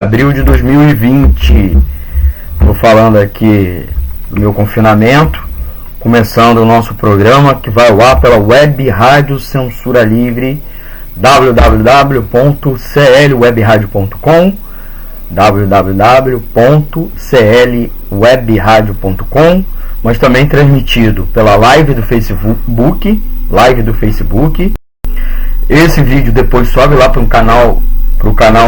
Abril de 2020, estou falando aqui do meu confinamento, começando o nosso programa que vai ao ar pela Web Rádio Censura Livre, www.clwebradio.com, www.clwebradio.com, mas também transmitido pela live do Facebook, Esse vídeo depois sobe lá para o canal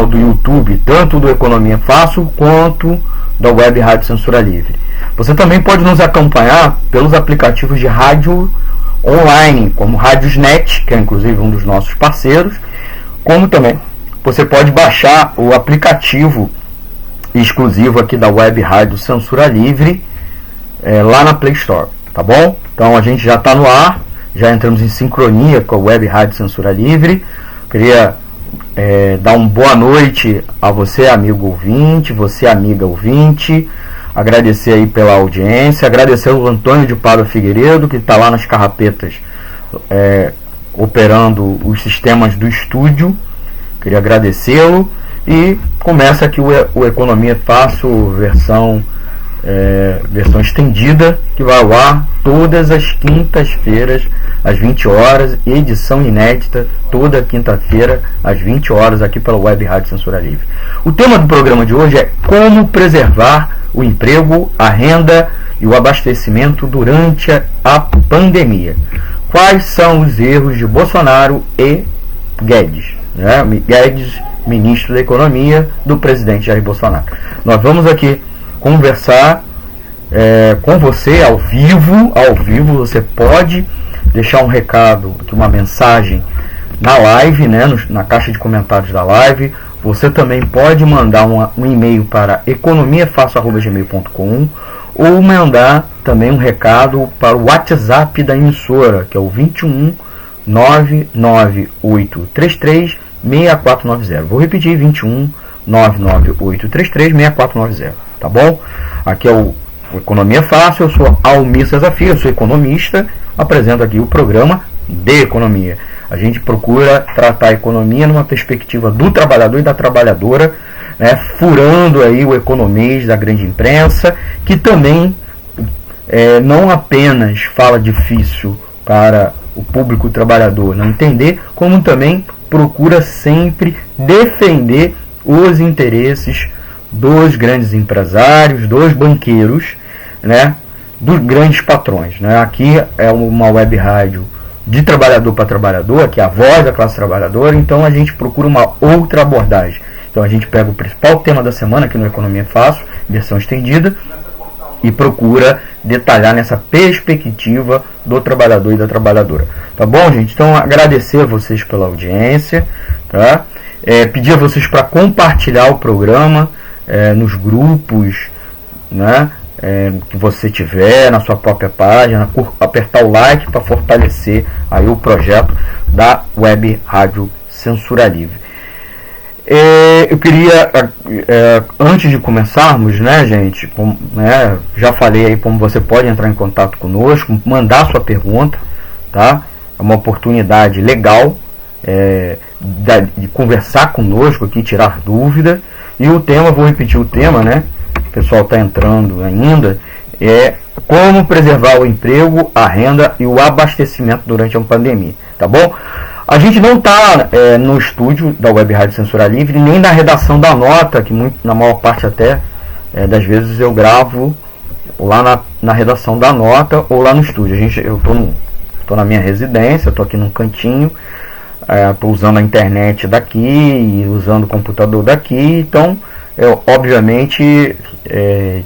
do YouTube, tanto do Economia Fácil quanto da Web Rádio Censura Livre. Você também pode nos acompanhar pelos aplicativos de rádio online, como Radiosnet, que é inclusive um dos nossos parceiros, como também você pode baixar o aplicativo exclusivo aqui da Web Rádio Censura Livre lá na Play Store, tá bom? Então a gente já está no ar, já entramos em sincronia com a Web Rádio Censura Livre. Queria dar uma boa noite a você, amigo ouvinte, você, amiga ouvinte, agradecer aí pela audiência, agradecer ao Antônio de Pádua Figueiredo, que está lá nas carrapetas operando os sistemas do estúdio. Queria agradecê-lo e começa aqui o Economia Fácil versão estendida, que vai ao ar todas as quintas-feiras às 20 horas, edição inédita toda quinta-feira às 20 horas aqui pela Web Rádio Censura Livre. O tema do programa de hoje é como preservar o emprego, a renda e o abastecimento durante a pandemia. Quais são os erros de Bolsonaro e Guedes, né? Guedes, ministro da Economia do presidente Jair Bolsonaro. Nós vamos aqui conversar com você ao vivo. Você pode deixar um recado, uma mensagem na live, né, na caixa de comentários da live. Você também pode mandar um e-mail para economiafácil@gmail.com ou mandar também um recado para o WhatsApp da emissora, que é o 21 99833 6490. Vou repetir, 21 99833 6490, tá bom? Aqui é o Economia Fácil, eu sou Almir Cesar Filho, eu sou economista, apresento aqui o programa de economia. A gente procura tratar a economia numa perspectiva do trabalhador e da trabalhadora, né, furando aí o economês da grande imprensa, que também não apenas fala difícil para o público trabalhador não entender, como também procura sempre defender os interesses dos grandes empresários, dos banqueiros, né, dos grandes patrões, né? Aqui é uma web rádio de trabalhador para trabalhador, que é a voz da classe trabalhadora, então a gente procura uma outra abordagem. Então a gente pega o principal tema da semana aqui no Economia Fácil, versão estendida, e procura detalhar nessa perspectiva do trabalhador e da trabalhadora. Tá bom, gente? Então agradecer a vocês pela audiência, tá? Pedir a vocês para compartilhar o programa nos grupos, né, que você tiver na sua própria página, apertar o like para fortalecer aí o projeto da Web Rádio Censura Livre. Eu queria, antes de começarmos, né, gente, já falei aí como você pode entrar em contato conosco, mandar sua pergunta, tá? É uma oportunidade legal de conversar conosco aqui, tirar dúvida. E o tema, vou repetir o tema, né? O pessoal está entrando ainda, é como preservar o emprego, a renda e o abastecimento durante a pandemia, tá bom? A gente não está no estúdio da Web Rádio Censura Livre, nem na redação da nota, que na maior parte até das vezes eu gravo lá na redação da nota ou lá no estúdio. Eu tô na minha residência, estou aqui num cantinho, estou usando a internet daqui e usando o computador daqui, então obviamente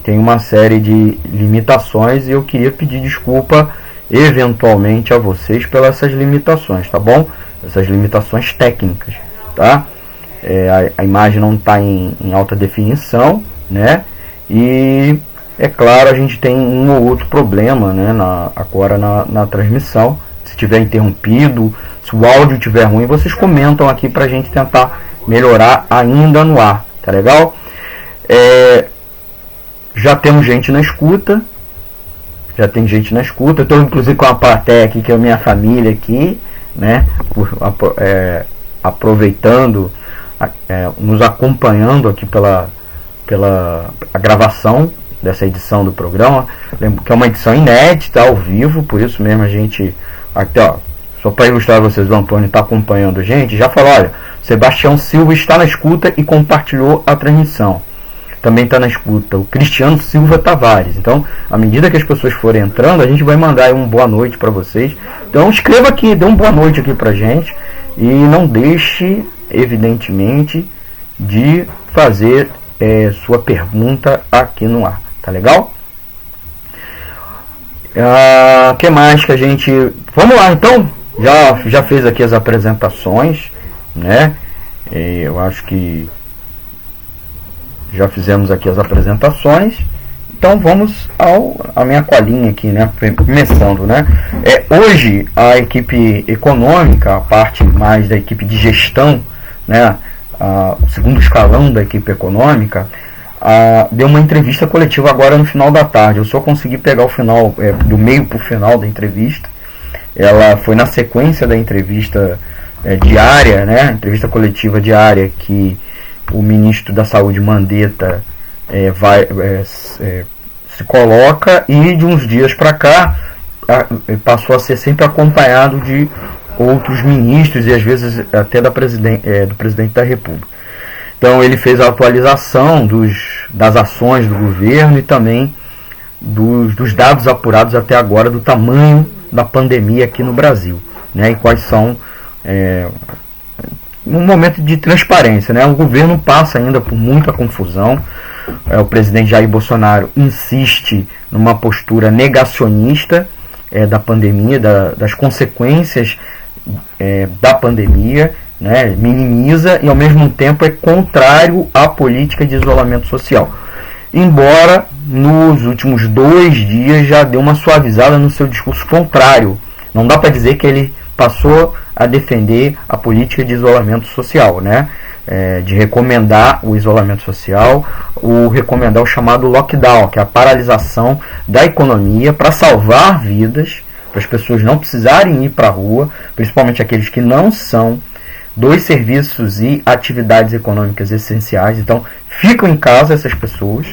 tem uma série de limitações e eu queria pedir desculpa eventualmente a vocês pelas essas limitações, tá bom? Essas limitações técnicas, tá? A imagem não está em alta definição, né? E é claro, a gente tem um ou outro problema, né, agora na transmissão. Se tiver interrompido, se o áudio estiver ruim, vocês comentam aqui para a gente tentar melhorar ainda no ar, tá legal? Já temos gente na escuta, eu estou inclusive com a plateia aqui, que é a minha família aqui, né, aproveitando nos acompanhando aqui pela a gravação dessa edição do programa. Lembro que é uma edição inédita, ao vivo, por isso mesmo a gente, aqui ó, só para ilustrar vocês, o Antônio está acompanhando a gente, já falou, olha, Sebastião Silva está na escuta e compartilhou a transmissão. Também está na escuta o Cristiano Silva Tavares. Então, à medida que as pessoas forem entrando, a gente vai mandar aí um boa noite para vocês. Então, escreva aqui, dê um boa noite aqui para gente e não deixe, evidentemente, de fazer sua pergunta aqui no ar. Tá legal? Que mais que a gente... Vamos lá, então. Já fez aqui as apresentações, né? Eu acho que já fizemos aqui as apresentações. Então vamos à minha colinha aqui, né? Começando, né? Hoje a equipe econômica, a parte mais da equipe de gestão, né? O segundo escalão da equipe econômica, deu uma entrevista coletiva agora no final da tarde. Eu só consegui pegar o final, do meio para o final da entrevista. Ela foi na sequência da entrevista diária, né? Entrevista coletiva diária que o ministro da Saúde, Mandetta, se coloca, e de uns dias para cá passou a ser sempre acompanhado de outros ministros e às vezes até do presidente da República. Então ele fez a atualização das ações do governo e também dos dados apurados até agora do tamanho da pandemia aqui no Brasil, né, e quais são um momento de transparência, né? O governo passa ainda por muita confusão. O presidente Jair Bolsonaro insiste numa postura negacionista da pandemia, das consequências da pandemia, né? Minimiza e ao mesmo tempo é contrário à política de isolamento social. Embora nos últimos 2 dias já deu uma suavizada no seu discurso contrário. Não dá para dizer que ele passou a defender a política de isolamento social, né? De recomendar o isolamento social, recomendar o chamado lockdown, que é a paralisação da economia para salvar vidas, para as pessoas não precisarem ir para a rua, principalmente aqueles que não são dos serviços e atividades econômicas essenciais. Então, ficam em casa essas pessoas.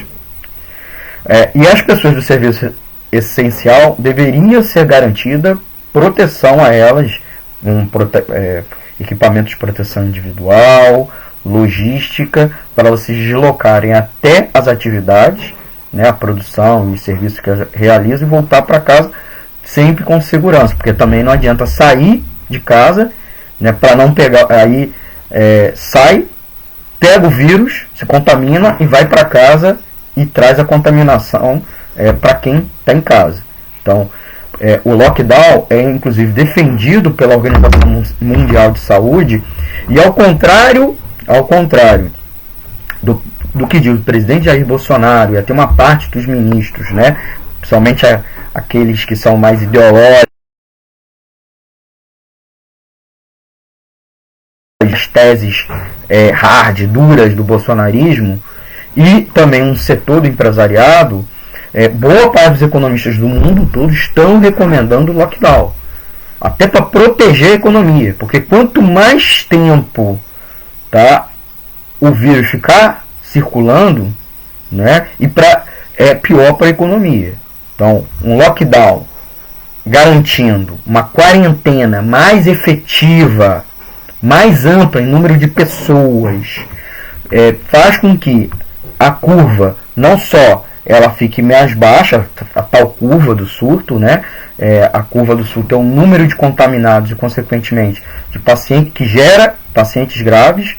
E as pessoas do serviço essencial deveriam ser garantida proteção a elas, equipamentos de proteção individual, logística, para elas se deslocarem até as atividades, né, a produção e serviços que realizam, e voltar para casa sempre com segurança, porque também não adianta sair de casa, né, para não pegar, aí sai, pega o vírus, se contamina e vai para casa e traz a contaminação para quem está em casa. Então, o lockdown é inclusive defendido pela Organização Mundial de Saúde, e ao contrário do que diz o presidente Jair Bolsonaro e até uma parte dos ministros, né, principalmente aqueles que são mais ideológicos, as teses hard, duras do bolsonarismo, e também um setor do empresariado, boa parte dos economistas do mundo todo estão recomendando o lockdown, até para proteger a economia, porque quanto mais tempo, tá, o vírus ficar circulando, né, e pior para a economia. Então, um lockdown garantindo uma quarentena mais efetiva, mais ampla em número de pessoas, faz com que a curva não só ela fique mais baixa, a tal curva do surto, né? A curva do surto é o número de contaminados e, consequentemente, de paciente que gera pacientes graves,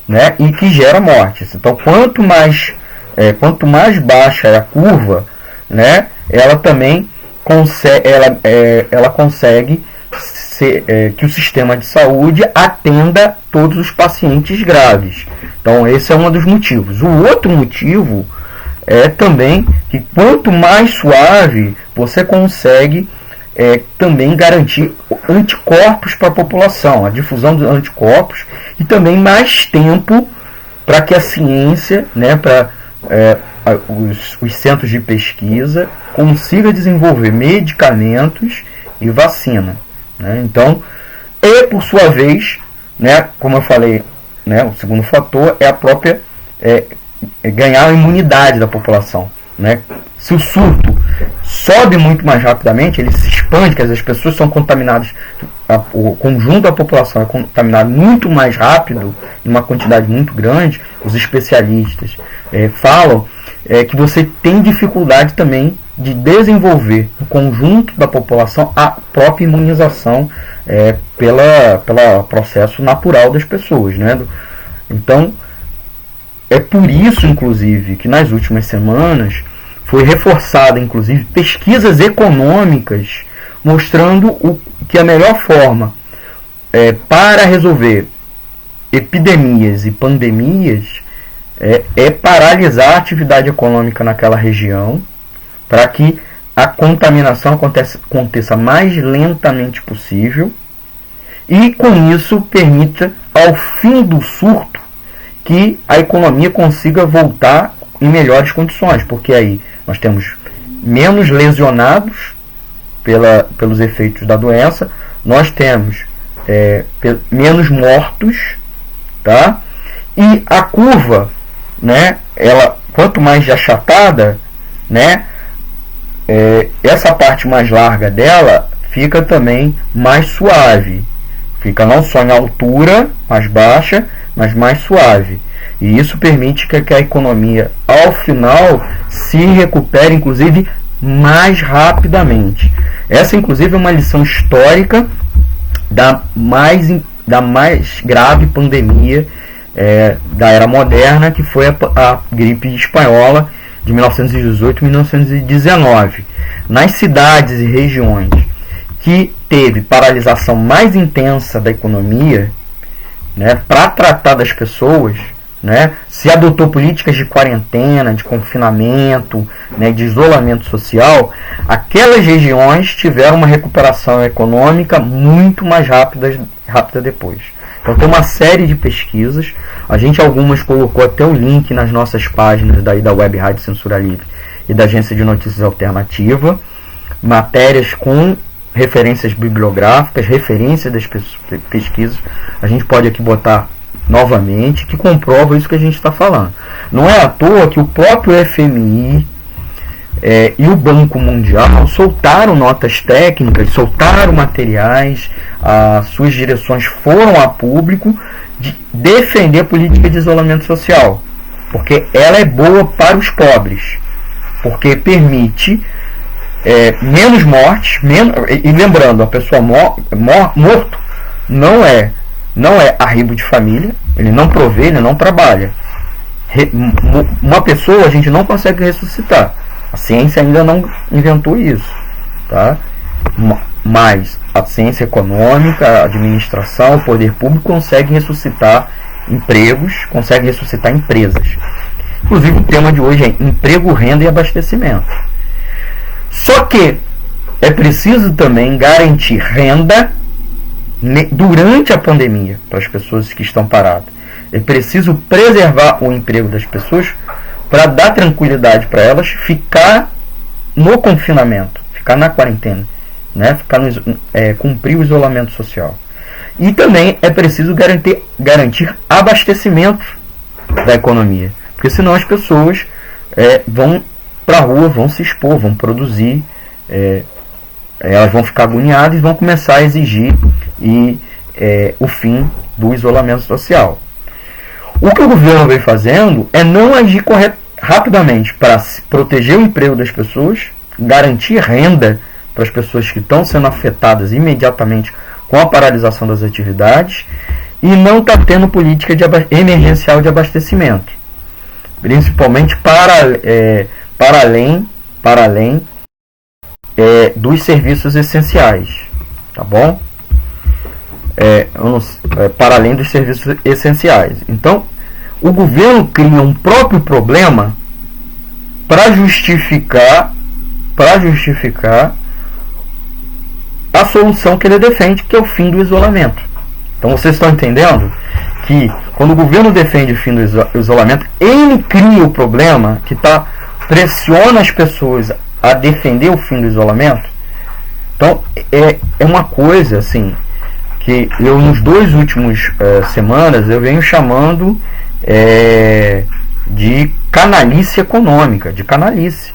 né? E que gera mortes. Então, quanto mais baixa é a curva, né? Ela também consegue que o sistema de saúde atenda todos os pacientes graves. Então, esse é um dos motivos. O outro motivo é também que quanto mais suave você consegue também garantir anticorpos para a população, a difusão dos anticorpos, e também mais tempo para que a ciência, né, para os centros de pesquisa consiga desenvolver medicamentos e vacina, né? Então, por sua vez, né, como eu falei né, o segundo fator é a própria ganhar a imunidade da população, né? Se o surto sobe muito mais rapidamente, ele se expande, quer dizer, as pessoas são contaminadas, o conjunto da população é contaminado muito mais rápido, em uma quantidade muito grande. Os especialistas falam que você tem dificuldade também de desenvolver no conjunto da população a própria imunização pelo processo natural das pessoas, né? Então, é por isso, inclusive, que nas últimas semanas foi reforçada, inclusive, pesquisas econômicas mostrando que a melhor forma para resolver epidemias e pandemias é paralisar a atividade econômica naquela região, para que a contaminação aconteça mais lentamente possível e, com isso, permita, ao fim do surto, que a economia consiga voltar em melhores condições, porque aí nós temos menos lesionados pelos efeitos da doença, nós temos menos mortos, tá? E a curva, né, ela, quanto mais achatada, né, essa parte mais larga dela fica também mais suave, fica não só em altura mais baixa, mas mais suave. E isso permite que a economia, ao final, se recupere, inclusive, mais rapidamente. Essa, inclusive, é uma lição histórica da mais grave pandemia da era moderna, que foi a gripe espanhola de 1918 e 1919. Nas cidades e regiões que teve paralisação mais intensa da economia, né, para tratar das pessoas, né, se adotou políticas de quarentena, de confinamento, né, de isolamento social, aquelas regiões tiveram uma recuperação econômica muito mais rápida depois. Então tem uma série de pesquisas, a gente algumas colocou até o link nas nossas páginas da Web Rádio Censura Livre e da Agência de Notícias Alternativa, matérias com referências bibliográficas, referências das pesquisas, a gente pode aqui botar novamente, que comprova isso que a gente está falando. Não é à toa que o próprio FMI e o Banco Mundial soltaram notas técnicas, soltaram materiais, as suas direções foram a público de defender a política de isolamento social, porque ela é boa para os pobres, porque permite menos mortes, e lembrando, a pessoa morto não é arribo de família, ele não provê, ele não trabalha. Uma pessoa a gente não consegue ressuscitar, a ciência ainda não inventou isso, tá? Mas a ciência econômica, a administração, o poder público consegue ressuscitar empregos, consegue ressuscitar empresas. Inclusive o tema de hoje é emprego, renda e abastecimento. Só que é preciso também garantir renda durante a pandemia para as pessoas que estão paradas. É preciso preservar o emprego das pessoas para dar tranquilidade para elas ficar no confinamento, ficar na quarentena, né? Cumprir o isolamento social. E também é preciso garantir abastecimento da economia, porque senão as pessoas vão para a rua, vão se expor, vão produzir, elas vão ficar agoniadas e vão começar a exigir o fim do isolamento social. O que o governo vem fazendo é não agir rapidamente para proteger o emprego das pessoas, garantir renda para as pessoas que estão sendo afetadas imediatamente com a paralisação das atividades, e não está tendo política emergencial de abastecimento, principalmente para além dos serviços essenciais, tá bom? Para além dos serviços essenciais. Então, o governo cria um próprio problema para justificar a solução que ele defende, que é o fim do isolamento. Então, vocês estão entendendo que quando o governo defende o fim do isolamento, ele cria o problema que pressiona as pessoas a defender o fim do isolamento. Então, é uma coisa assim que eu nos 2 últimos semanas eu venho chamando de canalice econômica, de canalice,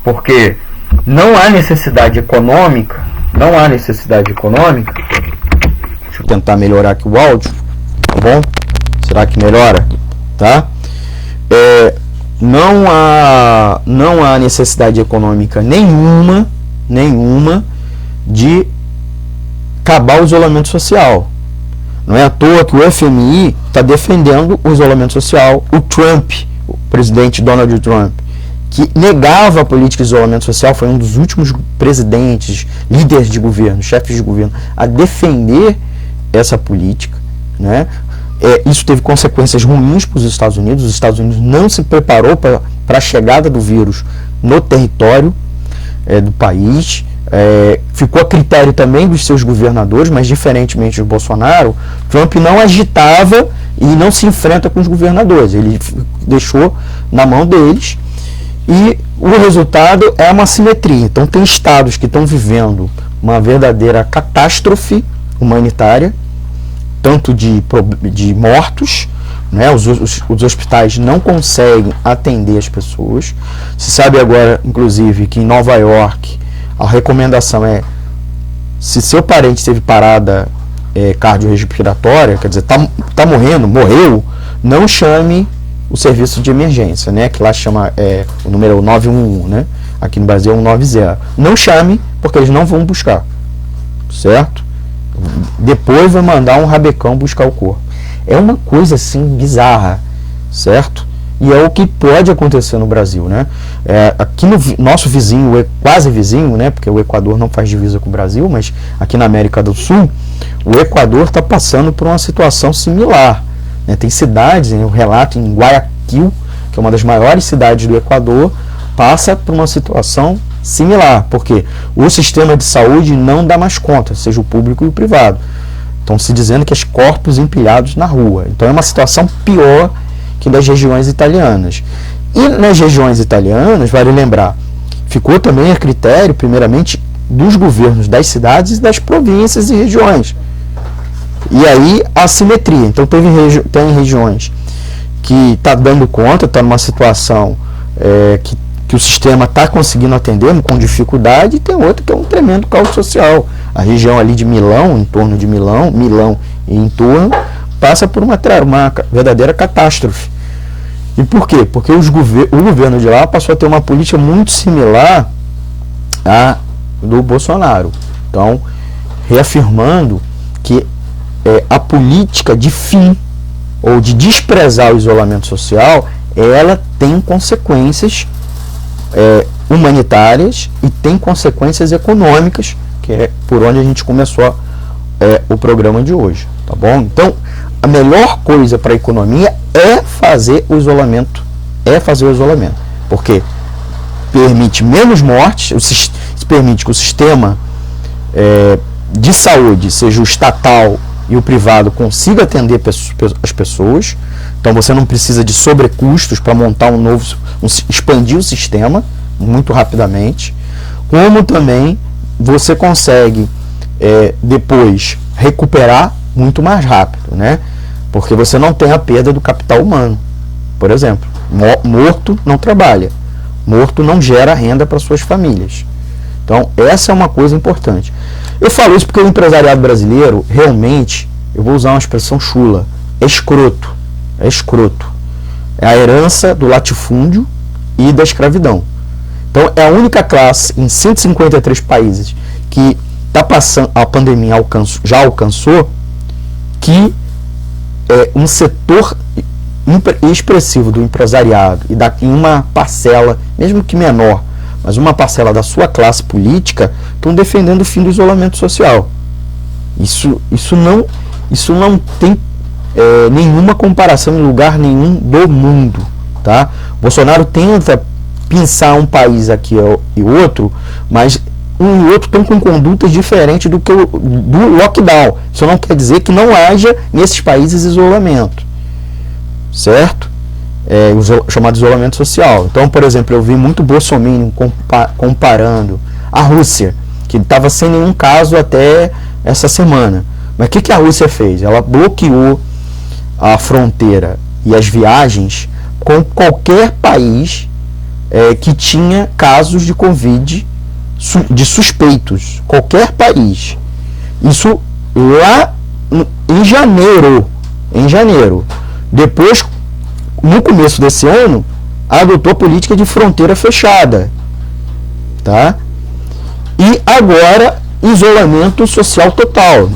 porque não há necessidade econômica, deixa eu tentar melhorar aqui o áudio, tá bom? Será que melhora? Tá? Não há necessidade econômica nenhuma de acabar o isolamento social. Não é à toa que o FMI está defendendo o isolamento social. O Trump, o presidente Donald Trump, que negava a política de isolamento social, foi um dos últimos presidentes, líderes de governo, chefes de governo, a defender essa política, né? Isso teve consequências ruins para os Estados Unidos. Os Estados Unidos não se preparou para a chegada do vírus no território do país. Ficou a critério também dos seus governadores, mas diferentemente do Bolsonaro, Trump não agitava e não se enfrenta com os governadores. Ele deixou na mão deles e o resultado é uma assimetria. Então tem estados que estão vivendo uma verdadeira catástrofe humanitária, tanto de mortos, né? Os hospitais não conseguem atender as pessoas. Se sabe agora, inclusive, que em Nova York a recomendação é: se seu parente teve parada cardiorrespiratória, quer dizer, tá morreu, não chame o serviço de emergência, né? Que lá chama o número 911, né? Aqui no Brasil é 190. Não chame, porque eles não vão buscar, certo? Depois vai mandar um rabecão buscar o corpo. É uma coisa assim bizarra, certo? E é o que pode acontecer no Brasil, né? Aqui no nosso vizinho, quase vizinho, né? Porque o Equador não faz divisa com o Brasil, mas aqui na América do Sul, o Equador está passando por uma situação similar, né? Tem cidades, eu relato em Guayaquil, que é uma das maiores cidades do Equador, passa por uma situação similar, porque o sistema de saúde não dá mais conta, seja o público e o privado. Estão se dizendo que os corpos empilhados na rua. Então é uma situação pior que das regiões italianas. E nas regiões italianas, vale lembrar, ficou também a critério, primeiramente, dos governos das cidades e das províncias e regiões. E aí a assimetria. Então tem regiões que está dando conta, está numa situação que o sistema está conseguindo atender com dificuldade, e tem outra que é um tremendo caos social. A região ali de Milão, em torno de Milão e em torno, passa por uma verdadeira catástrofe. E por quê? Porque o governo de lá passou a ter uma política muito similar à do Bolsonaro. Então, reafirmando que a política de fim ou de desprezar o isolamento social, ela tem consequências humanitárias e tem consequências econômicas, que é por onde a gente começou o programa de hoje, tá bom? Então, a melhor coisa para a economia é fazer o isolamento, porque permite menos mortes, permite que o sistema de saúde, seja o estatal e o privado, consiga atender as pessoas. Então você não precisa de sobrecustos para montar expandir o sistema muito rapidamente, como também você consegue depois recuperar muito mais rápido, né? Porque você não tem a perda do capital humano. Por exemplo, morto não trabalha, morto não gera renda para suas famílias. Então essa é uma coisa importante. Eu falo isso porque o empresariado brasileiro realmente, eu vou usar uma expressão chula, é escroto. É a herança do latifúndio e da escravidão. Então é a única classe em 153 países que está passando, a pandemia já alcançou, que um setor expressivo do empresariado e em uma parcela, mesmo que menor, mas uma parcela da sua classe política, estão defendendo o fim do isolamento social. Isso não tem nenhuma comparação em lugar nenhum do mundo, tá? Bolsonaro tenta pensar um país aqui e outro, mas um e outro estão com condutas diferentes do lockdown. Isso não quer dizer que não haja nesses países isolamento, certo? O chamado isolamento social. Então, por exemplo, eu vi muito bolsominion comparando a Rússia, que estava sem nenhum caso até essa semana. Mas o que a Rússia fez? Ela bloqueou a fronteira e as viagens com qualquer país que tinha casos de Covid, de suspeitos. Qualquer país. Isso lá em janeiro. Depois, no começo desse ano, adotou a política de fronteira fechada. Tá? E agora, isolamento social total.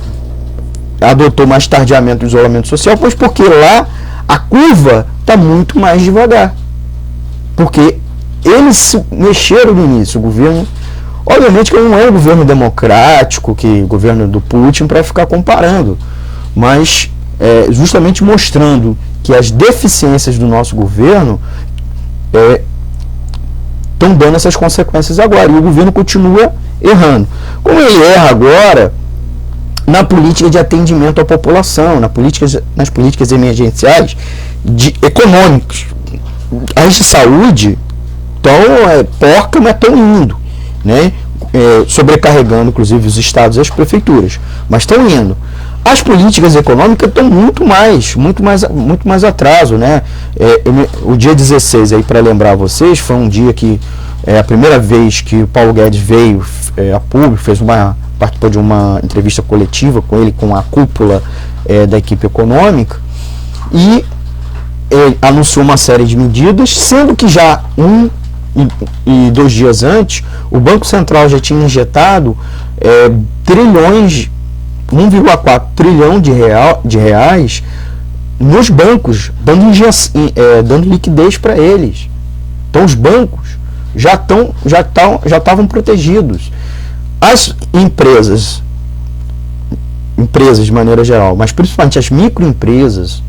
Adotou mais tardiamente o isolamento social, pois porque lá a curva está muito mais devagar. Porque eles se mexeram no início, o governo. Obviamente que não é o governo democrático, que o governo do Putin, para ficar comparando, mas justamente mostrando que as deficiências do nosso governo estão dando essas consequências agora, e o governo continua errando. Como ele erra agora na política de atendimento à população, nas políticas emergenciais econômicas. As de saúde estão porca, mas estão indo, né? Sobrecarregando inclusive os estados e as prefeituras, mas estão indo. As políticas econômicas estão muito mais atraso, né? O dia 16, aí para lembrar vocês, foi um dia que a primeira vez que o Paulo Guedes veio a público, participou de uma entrevista coletiva com ele, com a cúpula da equipe econômica, e anunciou uma série de medidas, sendo que já 1 e 2 dias antes, o Banco Central já tinha injetado 1,4 trilhão de reais nos bancos, dando liquidez para eles. Então os bancos já estavam protegidos. As empresas de maneira geral, mas principalmente as microempresas,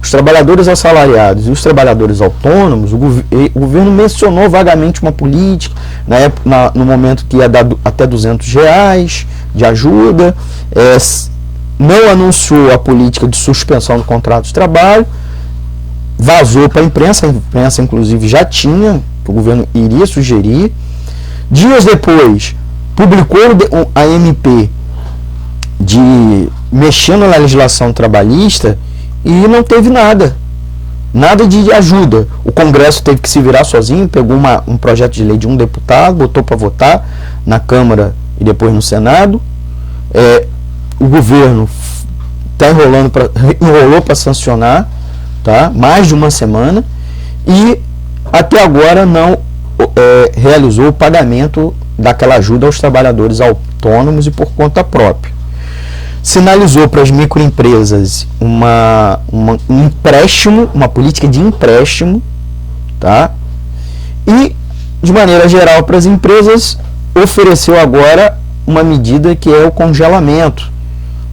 os trabalhadores assalariados e os trabalhadores autônomos, o governo mencionou vagamente uma política, no momento que ia dar até R$200 de ajuda, não anunciou a política de suspensão do contrato de trabalho, vazou para a imprensa inclusive já tinha, que o governo iria sugerir. Dias depois, publicou a MP mexendo na legislação trabalhista, e não teve nada de ajuda. O Congresso teve que se virar sozinho, pegou um projeto de lei de um deputado, botou para votar na Câmara e depois no Senado. O governo enrolou para sancionar, tá? Mais de uma semana, e até agora não realizou o pagamento daquela ajuda aos trabalhadores autônomos e por conta própria. Sinalizou para as microempresas um empréstimo, uma política de empréstimo, tá? E, de maneira geral, para as empresas, ofereceu agora uma medida que é o congelamento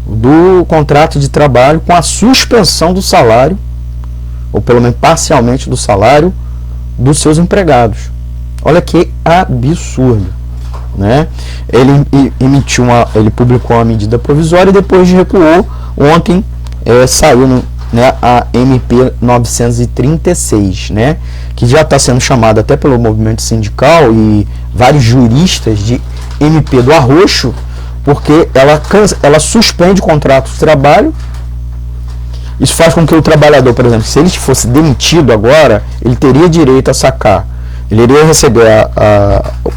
do contrato de trabalho com a suspensão do salário, ou pelo menos parcialmente do salário, dos seus empregados. Olha que absurdo, né? Ele publicou uma medida provisória e depois recuou. Ontem saiu a MP 936, né? Que já está sendo chamada até pelo movimento sindical e vários juristas de MP do arroxo, porque ela suspende o contrato de trabalho. Isso faz com que o trabalhador, por exemplo, se ele fosse demitido agora, ele teria direito a sacar. Ele iria receber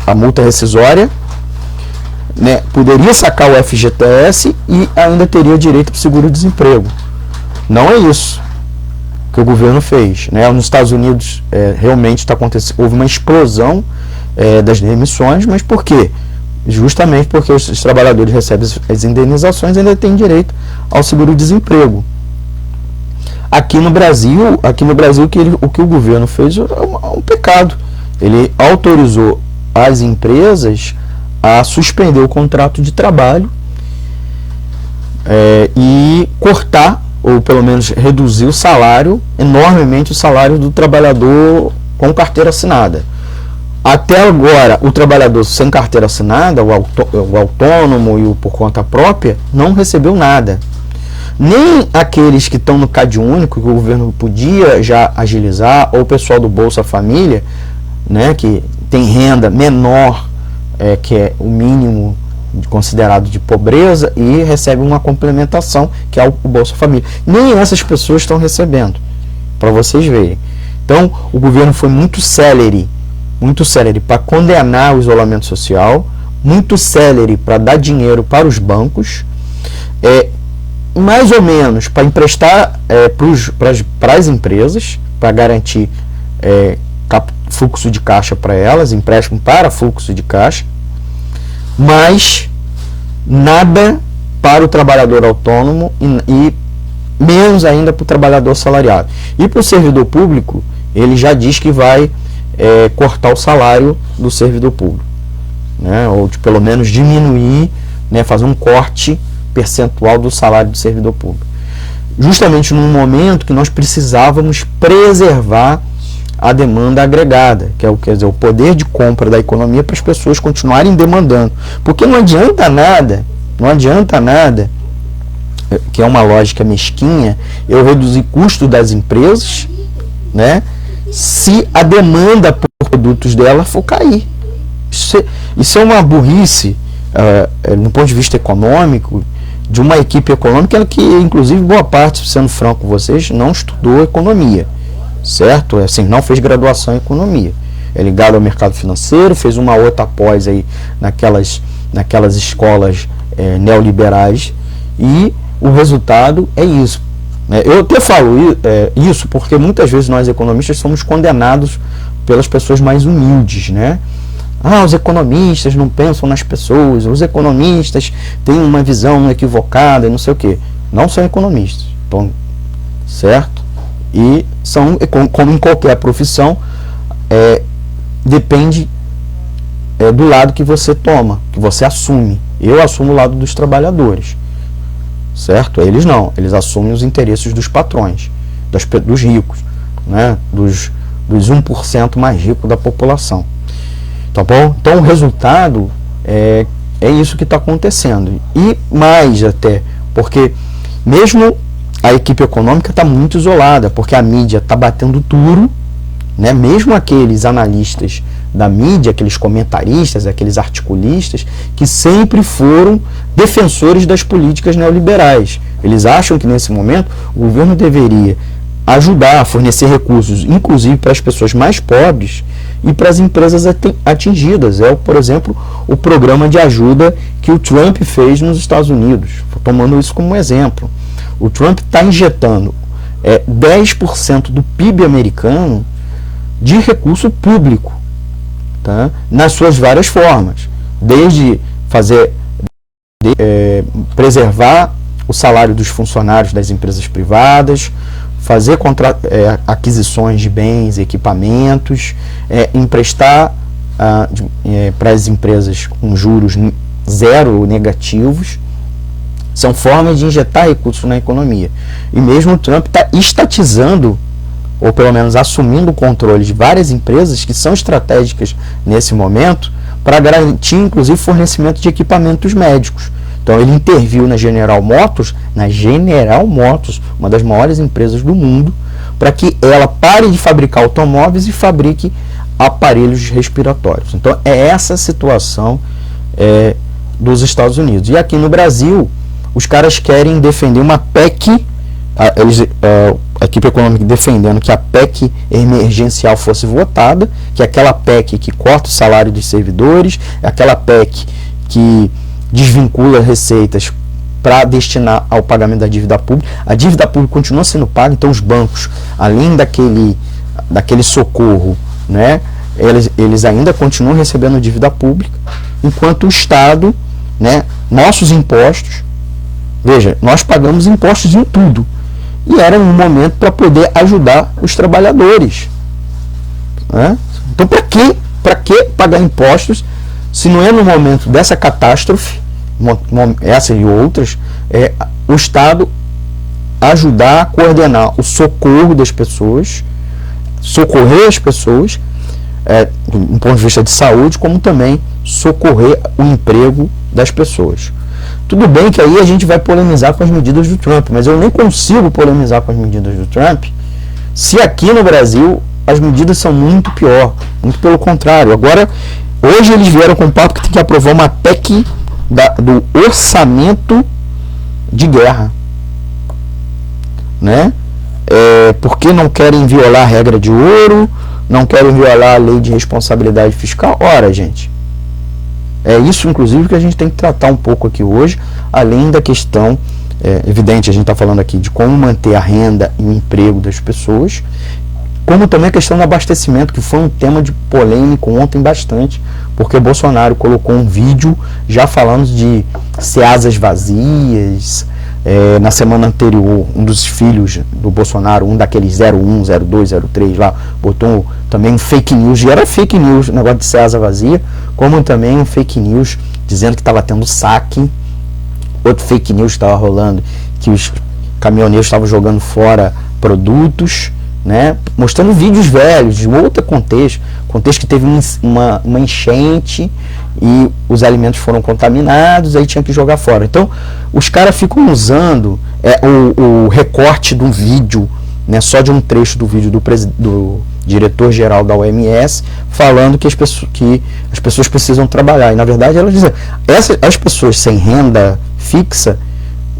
a multa rescisória, né? Poderia sacar o FGTS e ainda teria direito para o seguro-desemprego. Não é isso que o governo fez, né? Nos Estados Unidos realmente está acontecendo, houve uma explosão das demissões, mas por quê? Justamente porque os trabalhadores recebem as indenizações e ainda têm direito ao seguro-desemprego. Aqui no Brasil, o que o governo fez é um pecado. Ele autorizou as empresas a suspender o contrato de trabalho e cortar, ou pelo menos reduzir o salário, enormemente o salário do trabalhador com carteira assinada. Até agora, o trabalhador sem carteira assinada, o autônomo e o por conta própria, não recebeu nada. Nem aqueles que estão no CadÚnico, que o governo podia já agilizar, ou o pessoal do Bolsa Família, né, que tem renda menor, que é o mínimo considerado de pobreza e recebe uma complementação, que é o Bolsa Família. Nem essas pessoas estão recebendo, para vocês verem. Então, o governo foi muito célere para condenar o isolamento social, muito célere para dar dinheiro para os bancos, mais ou menos para emprestar para as empresas, para garantir fluxo de caixa para elas, empréstimo para fluxo de caixa, mas nada para o trabalhador autônomo e menos ainda para o trabalhador assalariado. E para o servidor público, ele já diz que vai cortar o salário do servidor público, né? Ou de pelo menos diminuir, né? Fazer um corte percentual do salário do servidor público. Justamente num momento que nós precisávamos preservar a demanda agregada, que é o poder de compra da economia para as pessoas continuarem demandando. Porque não adianta nada, que é uma lógica mesquinha, eu reduzir custo das empresas, né, se a demanda por produtos dela for cair. Isso é uma burrice, no ponto de vista econômico, de uma equipe econômica que, inclusive, boa parte, sendo franco com vocês, não estudou economia, certo? Assim, não fez graduação em economia. É ligado ao mercado financeiro, fez uma outra pós aí naquelas escolas neoliberais, e o resultado é isso. Eu até falo isso porque muitas vezes nós economistas somos condenados pelas pessoas mais humildes, né? Os economistas não pensam nas pessoas, os economistas têm uma visão equivocada e não sei o quê. Não são economistas, certo? E são, como em qualquer profissão, depende do lado que você toma, que você assume. Eu assumo o lado dos trabalhadores, certo? Eles não, eles assumem os interesses dos patrões, dos ricos, né? Dos 1% mais ricos da população. Tá bom? Então o resultado é isso que está acontecendo. E mais até, porque mesmo a equipe econômica está muito isolada, porque a mídia está batendo duro, né? Mesmo aqueles analistas da mídia, aqueles comentaristas, aqueles articulistas, que sempre foram defensores das políticas neoliberais. Eles acham que nesse momento o governo deveria ajudar a fornecer recursos, inclusive para as pessoas mais pobres e para as empresas atingidas. Por exemplo, o programa de ajuda que o Trump fez nos Estados Unidos, tomando isso como exemplo. O Trump está injetando 10% do PIB americano de recurso público, tá? Nas suas várias formas, desde preservar o salário dos funcionários das empresas privadas, fazer aquisições de bens e equipamentos, emprestar para as empresas com juros zero ou negativos. São formas de injetar recursos na economia. E mesmo o Trump está estatizando, ou pelo menos assumindo o controle de várias empresas que são estratégicas nesse momento, para garantir, inclusive, fornecimento de equipamentos médicos. Então ele interviu na General Motors, uma das maiores empresas do mundo, para que ela pare de fabricar automóveis e fabrique aparelhos respiratórios. Então é essa a situação dos Estados Unidos. E aqui no Brasil, os caras querem defender uma PEC, a equipe econômica defendendo que a PEC emergencial fosse votada, que é aquela PEC que corta o salário dos servidores, é aquela PEC que desvincula receitas para destinar ao pagamento da dívida pública. A dívida pública continua sendo paga, então os bancos, além daquele socorro, né, eles ainda continuam recebendo dívida pública, enquanto o Estado, né, nossos impostos, veja, nós pagamos impostos em tudo, e era um momento para poder ajudar os trabalhadores, né? Então para que pagar impostos se não é no momento dessa catástrofe, essa e outras, o Estado ajudar a coordenar o socorro das pessoas, socorrer as pessoas, do ponto de vista de saúde, como também socorrer o emprego das pessoas. Tudo bem que aí a gente vai polemizar com as medidas do Trump, mas eu nem consigo polemizar com as medidas do Trump se aqui no Brasil as medidas são muito pior, muito pelo contrário. Agora, hoje eles vieram com o papo que tem que aprovar uma PEC do orçamento de guerra, né? Porque não querem violar a regra de ouro, não querem violar a lei de responsabilidade fiscal. Ora, gente, é isso inclusive que a gente tem que tratar um pouco aqui hoje, além da questão evidente, a gente está falando aqui de como manter a renda e o emprego das pessoas, como também a questão do abastecimento, que foi um tema de polêmico ontem bastante, porque Bolsonaro colocou um vídeo já falando de ceasas vazias. Na semana anterior, um dos filhos do Bolsonaro, um daqueles 01, 02, 03 lá, botou também um fake news, e era fake news, negócio de ceasa vazia, como também um fake news dizendo que estava tendo saque. Outro fake news estava rolando, que os caminhoneiros estavam jogando fora produtos, né? Mostrando vídeos velhos, de outro contexto que teve uma enchente e os alimentos foram contaminados, aí tinha que jogar fora. Então, os caras ficam usando o recorte do vídeo, né, só de um trecho do vídeo do diretor-geral da OMS, falando que as pessoas precisam trabalhar. E, na verdade, elas dizem, as pessoas sem renda fixa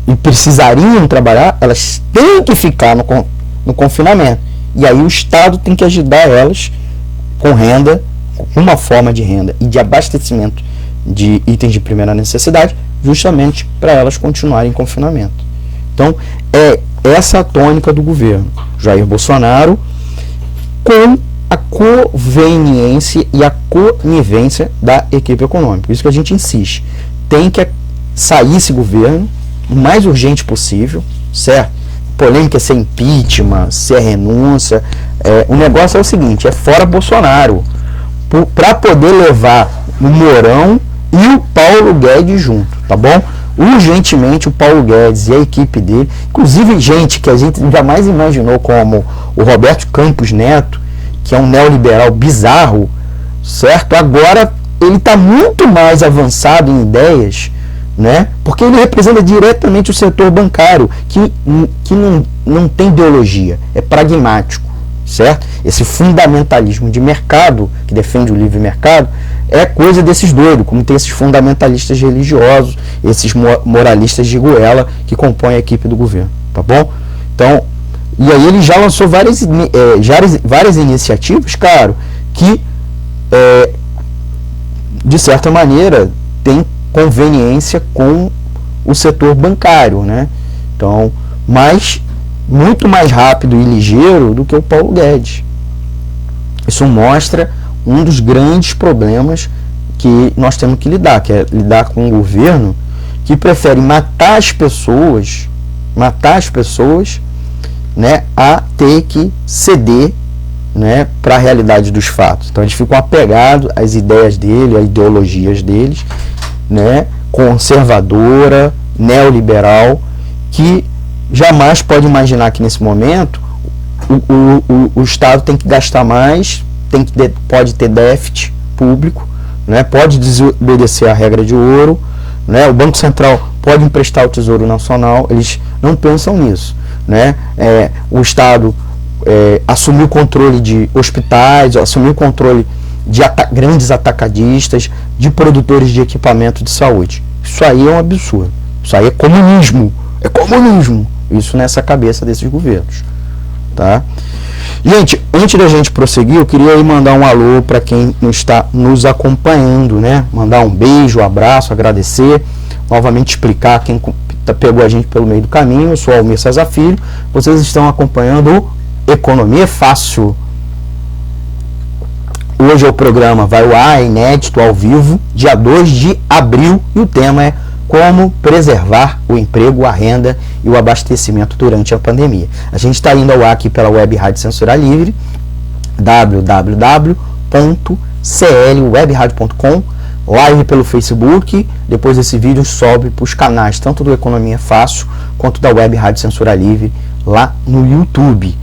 e precisariam trabalhar, elas têm que ficar no confinamento. E aí o Estado tem que ajudar elas com renda, uma forma de renda e de abastecimento de itens de primeira necessidade, justamente para elas continuarem em confinamento. Então, é essa a tônica do governo Jair Bolsonaro, com a conveniência e a conivência da equipe econômica. Por isso que a gente insiste. Tem que sair esse governo o mais urgente possível, certo? Polêmica se é impeachment, se é renúncia. O negócio é o seguinte, é fora Bolsonaro, para poder levar o Mourão e o Paulo Guedes junto, tá bom? Urgentemente o Paulo Guedes e a equipe dele, inclusive gente que a gente jamais imaginou, como o Roberto Campos Neto, que é um neoliberal bizarro, certo? Agora ele está muito mais avançado em ideias, né? Porque ele representa diretamente o setor bancário, que não tem ideologia, é pragmático, certo? Esse fundamentalismo de mercado, que defende o livre mercado, é coisa desses doidos, como tem esses fundamentalistas religiosos, esses moralistas de goela que compõem a equipe do governo, tá bom? Então, e aí ele já lançou várias iniciativas, claro, que de certa maneira tem conveniência com o setor bancário, né? Então, mas muito mais rápido e ligeiro do que o Paulo Guedes. Isso mostra um dos grandes problemas que nós temos que lidar, que é lidar com um governo que prefere matar as pessoas, né, a ter que ceder, né, para a realidade dos fatos. Então eles ficam apegados às ideias dele, às ideologias deles, né, conservadora, neoliberal, que jamais pode imaginar que nesse momento o Estado tem que gastar mais, pode ter déficit público, né, pode desobedecer a regra de ouro, né, o Banco Central pode emprestar ao Tesouro Nacional. Eles não pensam nisso, né? O Estado assumiu o controle de hospitais, assumiu o controle de grandes atacadistas, de produtores de equipamento de saúde. Isso aí é um absurdo. Isso aí é comunismo. É comunismo. Isso nessa cabeça desses governos, tá? Gente, antes da gente prosseguir, eu queria aí mandar um alô para quem está nos acompanhando, né? Mandar um beijo, um abraço, agradecer, novamente explicar quem pegou a gente pelo meio do caminho. Eu sou Almir Cesar Filho, vocês estão acompanhando o Economia Fácil. Hoje o programa vai ao ar, inédito, ao vivo, dia 2 de abril, e o tema é como preservar o emprego, a renda e o abastecimento durante a pandemia. A gente está indo ao ar aqui pela Web Rádio Censura Livre, www.clwebradio.com, live pelo Facebook. Depois esse vídeo sobe para os canais tanto do Economia Fácil quanto da Web Rádio Censura Livre lá no YouTube.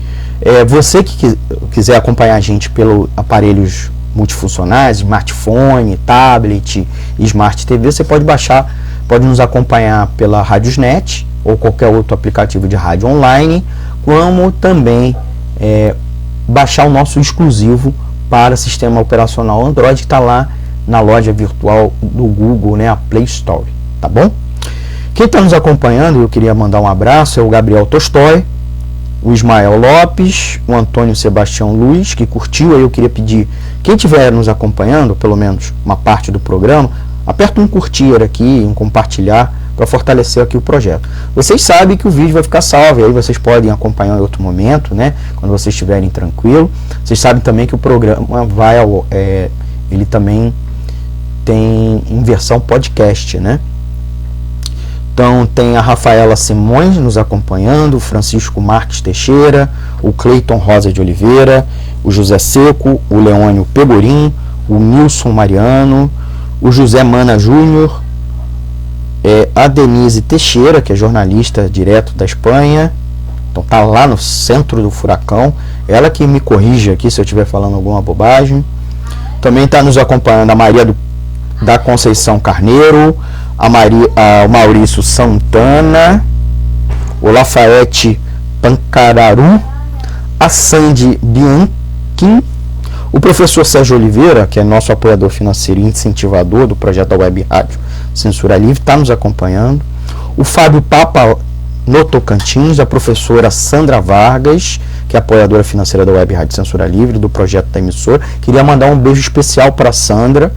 Você que quiser acompanhar a gente pelos aparelhos multifuncionais, smartphone, tablet, Smart TV, você pode nos acompanhar pela Radiosnet ou qualquer outro aplicativo de rádio online, como também baixar o nosso exclusivo para sistema operacional Android, que está lá na loja virtual do Google, né, a Play Store. tá bom? Quem está nos acompanhando, eu queria mandar um abraço, é o Gabriel Tolstói, o Ismael Lopes, o Antônio Sebastião Luiz, que curtiu. Aí eu queria pedir, quem estiver nos acompanhando, pelo menos uma parte do programa, aperta um curtir aqui, um compartilhar, para fortalecer aqui o projeto. Vocês sabem que o vídeo vai ficar salvo, e aí vocês podem acompanhar em outro momento, né, quando vocês estiverem tranquilo. Vocês sabem também que o programa vai ele também tem em versão podcast, né? Então tem a Rafaela Simões nos acompanhando, o Francisco Marques Teixeira, o Cleiton Rosa de Oliveira, o José Seco, o Leônio Pegorim, o Nilson Mariano, o José Mana Júnior, a Denise Teixeira, que é jornalista direto da Espanha, então tá lá no centro do furacão, ela que me corrige aqui se eu estiver falando alguma bobagem. Também está nos acompanhando a Maria da Conceição Carneiro, o Maurício Santana, o Lafayette Pancararu, a Sandy Bianchi, o professor Sérgio Oliveira, que é nosso apoiador financeiro e incentivador do projeto da Web Rádio Censura Livre, está nos acompanhando, o Fábio Papa no Tocantins, a professora Sandra Vargas, que é apoiadora financeira da Web Rádio Censura Livre, do projeto da emissora. Queria mandar um beijo especial para a Sandra,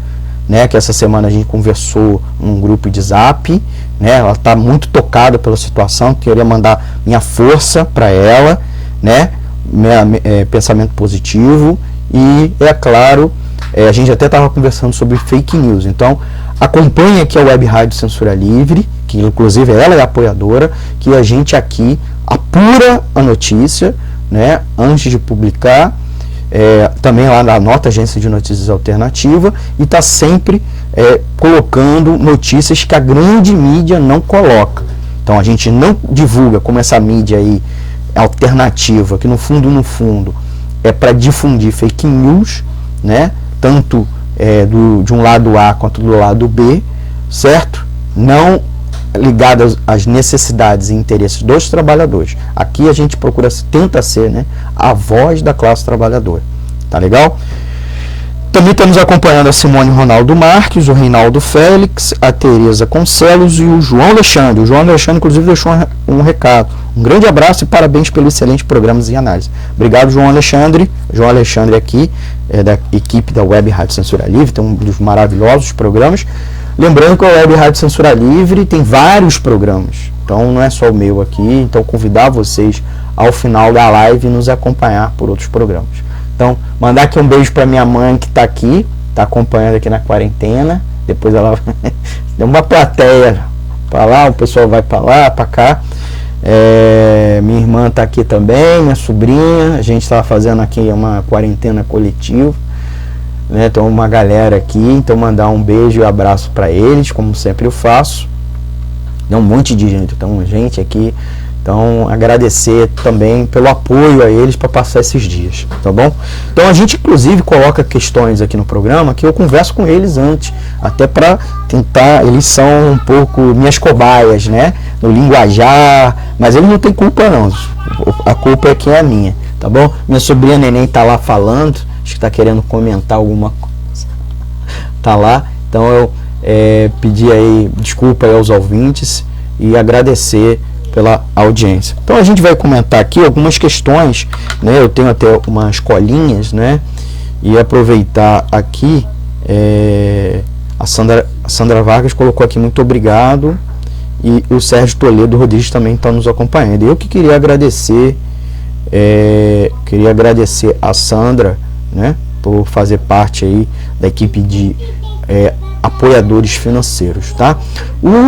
né, que essa semana a gente conversou num grupo de Zap, né, ela está muito tocada pela situação, queria mandar minha força para ela, né, pensamento positivo, e é claro, a gente até estava conversando sobre fake news, então acompanhe aqui a Web Rádio Censura Livre, que inclusive ela é apoiadora, que a gente aqui apura a notícia, né, antes de publicar, também lá na Nota Agência de Notícias Alternativa, e está sempre colocando notícias que a grande mídia não coloca. Então a gente não divulga como essa mídia aí alternativa, que no fundo é para difundir fake news, né, tanto de um lado A quanto do lado B, certo? Não ligadas às necessidades e interesses dos trabalhadores. Aqui a gente tenta ser, né, a voz da classe trabalhadora. Tá legal? Também estamos acompanhando a Simone Ronaldo Marques, o Reinaldo Félix, a Tereza Concelos e o João Alexandre. O João Alexandre, inclusive, deixou um recado. Um grande abraço e parabéns pelo excelente programa e análise. Obrigado, João Alexandre. João Alexandre aqui, da equipe da Web Rádio Censura Livre, tem um dos maravilhosos programas. Lembrando que a Web Rádio Censura Livre tem vários programas, então não é só o meu aqui, então convidar vocês ao final da live nos acompanhar por outros programas. Então, mandar aqui um beijo para minha mãe que está aqui, está acompanhando aqui na quarentena, depois ela deu uma plateia para lá, o pessoal vai para lá, para cá. Minha irmã está aqui também, minha sobrinha, a gente estava fazendo aqui uma quarentena coletiva, né? Então uma galera aqui, então mandar um beijo e abraço para eles, como sempre eu faço. Um monte de gente, então gente aqui, então agradecer também pelo apoio a eles para passar esses dias, tá bom? Então a gente inclusive coloca questões aqui no programa que eu converso com eles antes, até para tentar, eles são um pouco minhas cobaias, né, no linguajar, mas eles não têm culpa não, a culpa é que é a minha, tá bom? Minha sobrinha Neném tá lá falando, acho que tá querendo comentar alguma coisa, tá lá, então eu pedir aí desculpa aí aos ouvintes e agradecer pela audiência. Então a gente vai comentar aqui algumas questões, né? Eu tenho até umas colinhas, né? E aproveitar aqui, a Sandra Vargas colocou aqui muito obrigado, e o Sérgio Toledo Rodrigues também está nos acompanhando. Eu que queria agradecer a Sandra, né, por fazer parte aí da equipe de apoiadores financeiros, tá?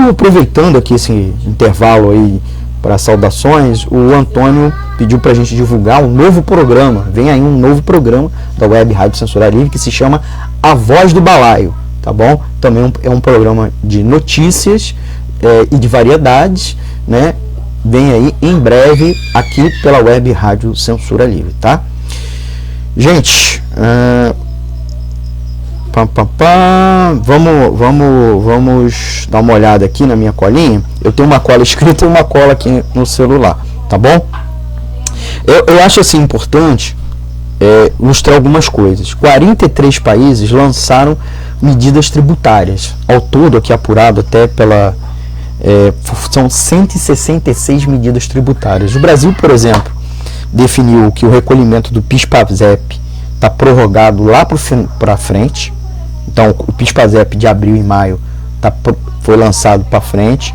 Aproveitando aqui esse intervalo aí para saudações, o Antônio pediu para a gente divulgar um novo programa. Vem aí um novo programa da Web Rádio Censura Livre que se chama A Voz do Balaio, tá bom? Também é um programa de notícias e de variedades, né? Vem aí em breve aqui pela Web Rádio Censura Livre, tá? Gente, vamos dar uma olhada aqui na minha colinha. Eu tenho uma cola escrita e uma cola aqui no celular, tá bom? Eu acho assim importante mostrar algumas coisas. 43 países lançaram medidas tributárias. Ao todo, aqui apurado até pela são 166 medidas tributárias. O Brasil, por exemplo, definiu que o recolhimento do PIS/PASEP está prorrogado lá para frente. Então, o PIS/PASEP de abril e maio foi lançado para frente.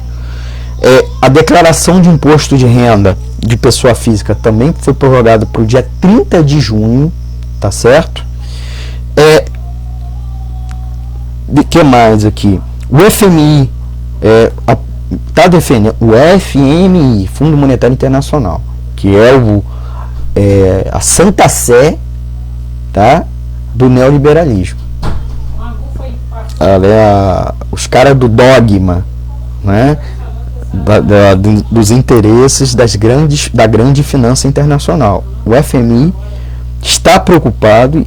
A declaração de imposto de renda de pessoa física também foi prorrogada para o dia 30 de junho, tá certo? De que mais aqui? O FMI está defendendo o FMI, Fundo Monetário Internacional, que é a Santa Sé, tá, do neoliberalismo. Os caras do dogma, né, dos interesses da grande finança internacional. O FMI está preocupado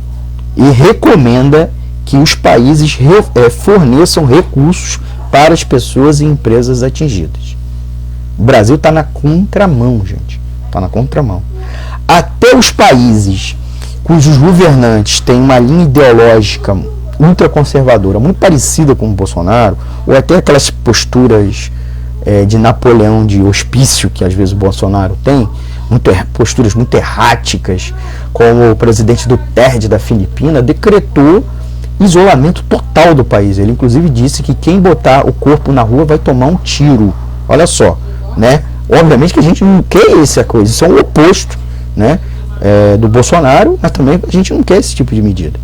e recomenda que os países forneçam recursos para as pessoas e empresas atingidas. O Brasil está na contramão, gente. Está na contramão. Até os países cujos governantes têm uma linha ideológica ultraconservadora, muito parecida com o Bolsonaro, ou até aquelas posturas de Napoleão de hospício, que às vezes o Bolsonaro tem, posturas muito erráticas, como o presidente Duterte da Filipina, decretou isolamento total do país. Ele inclusive disse que quem botar o corpo na rua vai tomar um tiro. Olha só, né? Obviamente que a gente não quer essa coisa, isso é o oposto, né, do Bolsonaro, mas também a gente não quer esse tipo de medida.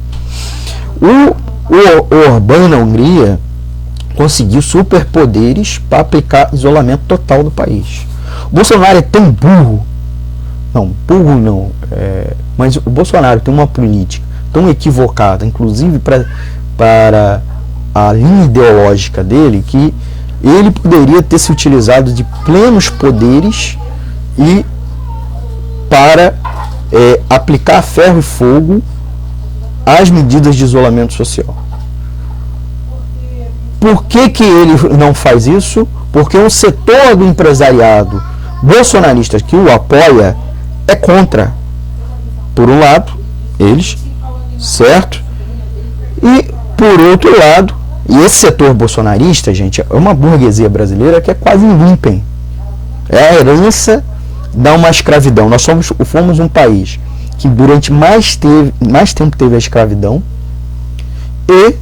O Orbán na Hungria conseguiu superpoderes para aplicar isolamento total do país. O Bolsonaro é tão burro, mas o Bolsonaro tem uma política tão equivocada, inclusive para a linha ideológica dele, que ele poderia ter se utilizado de plenos poderes e para aplicar a ferro e fogo as medidas de isolamento social. Por que ele não faz isso? Porque um setor do empresariado bolsonarista que o apoia é contra. Por um lado, eles, certo? E por outro lado, e esse setor bolsonarista, gente, é uma burguesia brasileira que é quase lumpen. É a herança da uma escravidão. Nós fomos um país que durante mais tempo teve a escravidão e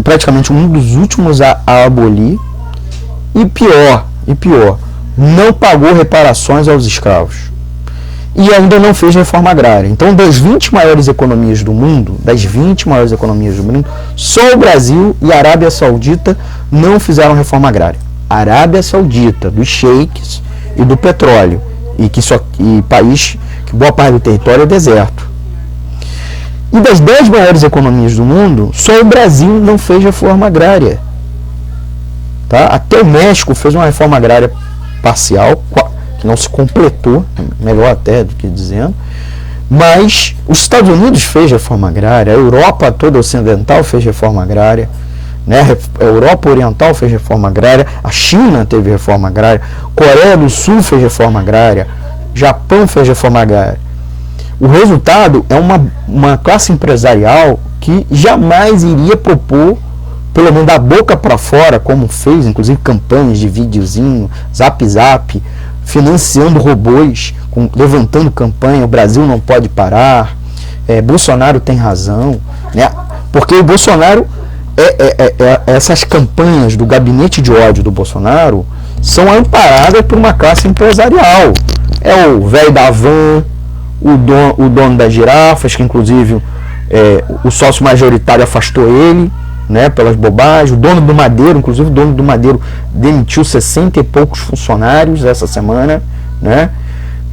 praticamente um dos últimos a abolir, e pior, não pagou reparações aos escravos e ainda não fez reforma agrária. Então, das 20 maiores economias do mundo, só o Brasil e a Arábia Saudita não fizeram reforma agrária. A Arábia Saudita, dos sheiks e do petróleo, e país que boa parte do território é deserto. E das 10 maiores economias do mundo, só o Brasil não fez reforma agrária. Tá? Até o México fez uma reforma agrária parcial, que não se completou, melhor até do que dizendo, mas os Estados Unidos fez reforma agrária, a Europa toda ocidental fez reforma agrária, né? A Europa Oriental fez reforma agrária, a China teve reforma agrária, Coreia do Sul fez reforma agrária, Japão fez reforma agrária. O resultado é uma classe empresarial que jamais iria propor, pelo menos da boca para fora, como fez, inclusive campanhas de videozinho, zap, financiando robôs, levantando campanha, o Brasil não pode parar, Bolsonaro tem razão, né? Porque o Bolsonaro, essas campanhas do gabinete de ódio do Bolsonaro são amparadas por uma classe empresarial. É o velho da van, o dono das girafas, que inclusive o sócio majoritário afastou ele, né, pelas bobagens. O dono do Madeiro, inclusive o dono do Madeiro demitiu 60 e poucos funcionários essa semana, né?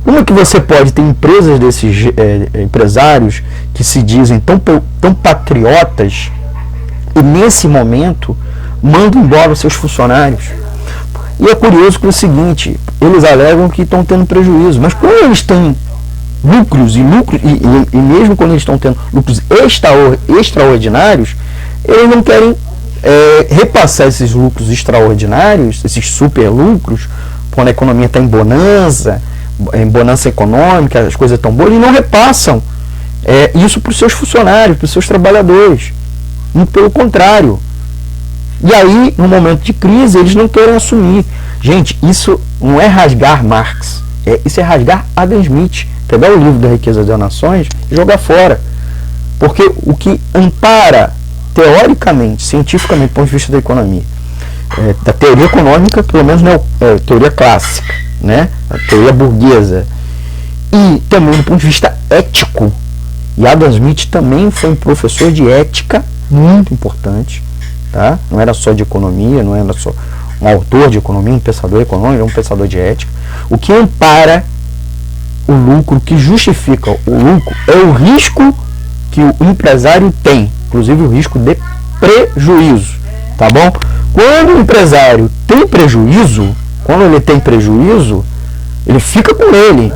Como que você pode ter empresas desses empresários que se dizem tão patriotas e nesse momento mandam embora os seus funcionários? E é curioso que é o seguinte, eles alegam que estão tendo prejuízo, mas quando eles têm lucros e mesmo quando eles estão tendo lucros extraordinários, eles não querem repassar esses lucros extraordinários, esses super lucros, quando a economia está em bonança econômica, as coisas estão boas, e não repassam isso para os seus funcionários, para os seus trabalhadores. Muito pelo contrário, E aí, no momento de crise, eles não querem assumir. Gente, isso não é rasgar Marx, isso é rasgar Adam Smith, pegar o livro da Riqueza das Nações e jogar fora. Porque o que ampara, teoricamente, cientificamente, do ponto de vista da economia, da teoria econômica, pelo menos não é teoria clássica, né? A teoria burguesa, e também do ponto de vista ético, e Adam Smith também foi um professor de ética muito importante, tá? Não era só de economia, não era só um autor de economia, um pensador econômico, era um pensador de ética. O que ampara o lucro, o que justifica o lucro, é o risco que o empresário tem, inclusive o risco de prejuízo, tá bom? Quando o empresário tem prejuízo, ele fica com ele.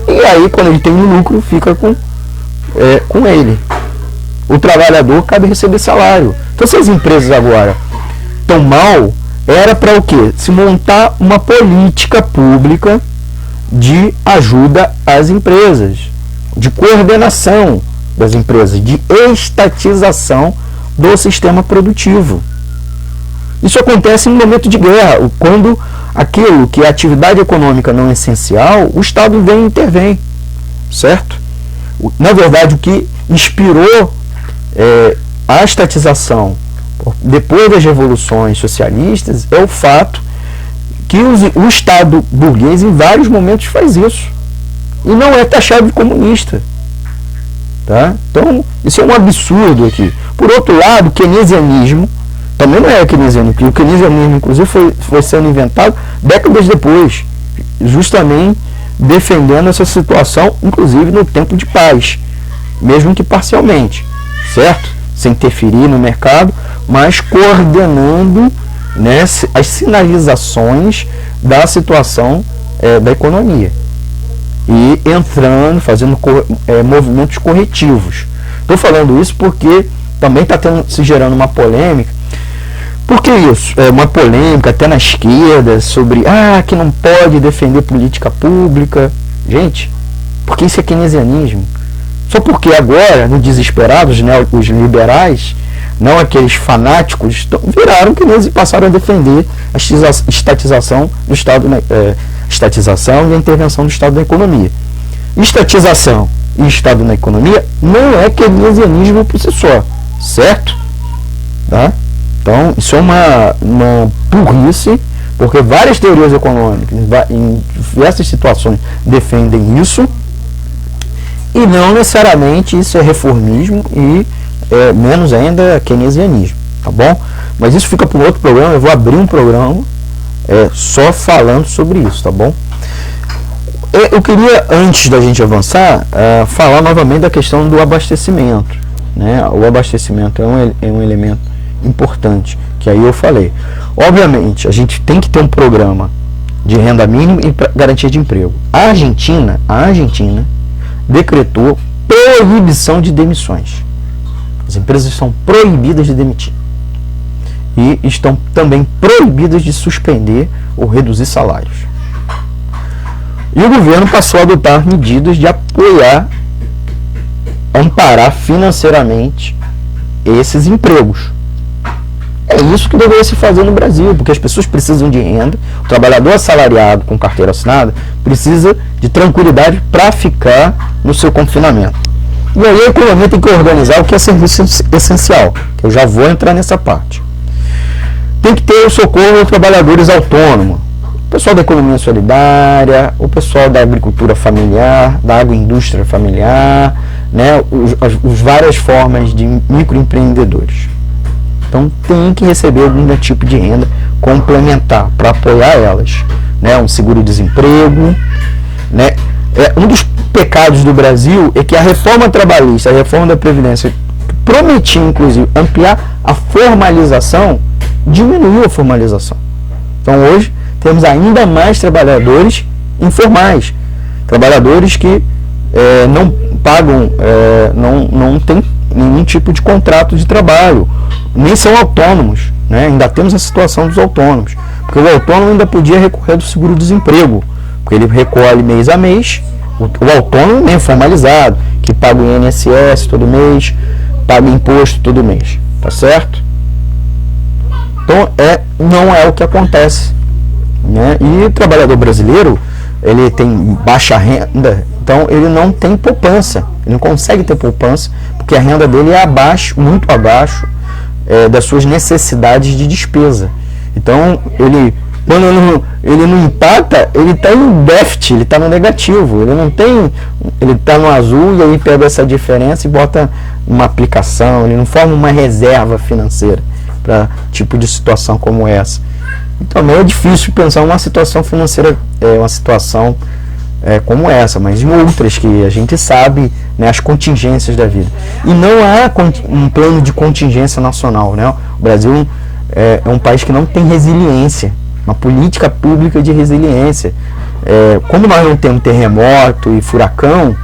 E aí, quando ele tem um lucro, fica com ele. O trabalhador cabe receber salário. Então, se as empresas agora estão mal, era para o quê? Se montar uma política pública de ajuda às empresas, de coordenação das empresas, de estatização do sistema produtivo. Isso acontece em um momento de guerra, quando aquilo que a atividade econômica não é essencial, o Estado vem e intervém, certo? Na verdade, o que inspirou a estatização depois das revoluções socialistas é o fato que o Estado burguês em vários momentos faz isso e não é taxado de comunista, tá? Então, isso é um absurdo aqui. Por outro lado, o keynesianismo também não é keynesianismo, porque o keynesianismo, inclusive, foi sendo inventado décadas depois, justamente defendendo essa situação, inclusive no tempo de paz, mesmo que parcialmente, certo? Sem interferir no mercado, mas coordenando, né, as sinalizações da situação da economia e entrando, fazendo movimentos corretivos. Estou falando isso porque também está se gerando uma polêmica. Por que isso? Uma polêmica até na esquerda sobre que não pode defender política pública. Gente, porque isso é keynesianismo. Só porque agora, no desesperado, os liberais, não aqueles fanáticos, viraram keynesianos e passaram a defender a estatização do Estado, estatização e a intervenção do Estado na economia. Estatização e Estado na economia não é keynesianismo por si só, certo? Tá? Então, isso é uma burrice, porque várias teorias econômicas, em diversas situações, defendem isso, e não necessariamente isso é reformismo e menos ainda keynesianismo, tá bom? Mas isso fica para um outro programa, eu vou abrir um programa só falando sobre isso, tá bom? Eu queria, antes da gente avançar, falar novamente da questão do abastecimento, né? O abastecimento é um elemento importante, que aí eu falei. Obviamente, a gente tem que ter um programa de renda mínima e garantia de emprego. A Argentina decretou proibição de demissões. As empresas estão proibidas de demitir. E estão também proibidas de suspender ou reduzir salários. E o governo passou a adotar medidas de apoiar, amparar financeiramente esses empregos. É isso que deveria se fazer no Brasil, porque as pessoas precisam de renda, o trabalhador assalariado com carteira assinada precisa de tranquilidade para ficar no seu confinamento. E aí a economia tem que organizar o que é serviço essencial, que eu já vou entrar nessa parte. Tem que ter o socorro aos trabalhadores autônomos, o pessoal da economia solidária, o pessoal da agricultura familiar, da agroindústria familiar, né, as várias formas de microempreendedores. Então tem que receber algum tipo de renda complementar para apoiar elas, né? Um seguro-desemprego, né? Um dos pecados do Brasil é que a reforma trabalhista, a reforma da Previdência, que prometia inclusive ampliar a formalização, diminuiu a formalização. Então hoje temos ainda mais trabalhadores informais, trabalhadores que não pagam, não tem nenhum tipo de contrato de trabalho, nem são autônomos, né? Ainda temos a situação dos autônomos, porque o autônomo ainda podia recorrer do seguro-desemprego, porque ele recolhe mês a mês, o autônomo nem formalizado, que paga o INSS todo mês, paga imposto todo mês, tá certo? Então não é o que acontece, né? E o trabalhador brasileiro, ele tem baixa renda, então ele não tem poupança, ele não consegue ter poupança, porque a renda dele é muito abaixo das suas necessidades de despesa. Então quando ele não empata, ele está em déficit, ele está no negativo, ele está no azul, e aí pega essa diferença e bota uma aplicação, ele não forma uma reserva financeira para tipo de situação como essa. Então é difícil pensar uma situação financeira, uma situação como essa, mas em outras que a gente sabe, né, as contingências da vida. E não há um plano de contingência nacional, né? O Brasil é um país que não tem resiliência, uma política pública de resiliência. Como nós não temos terremoto e furacão,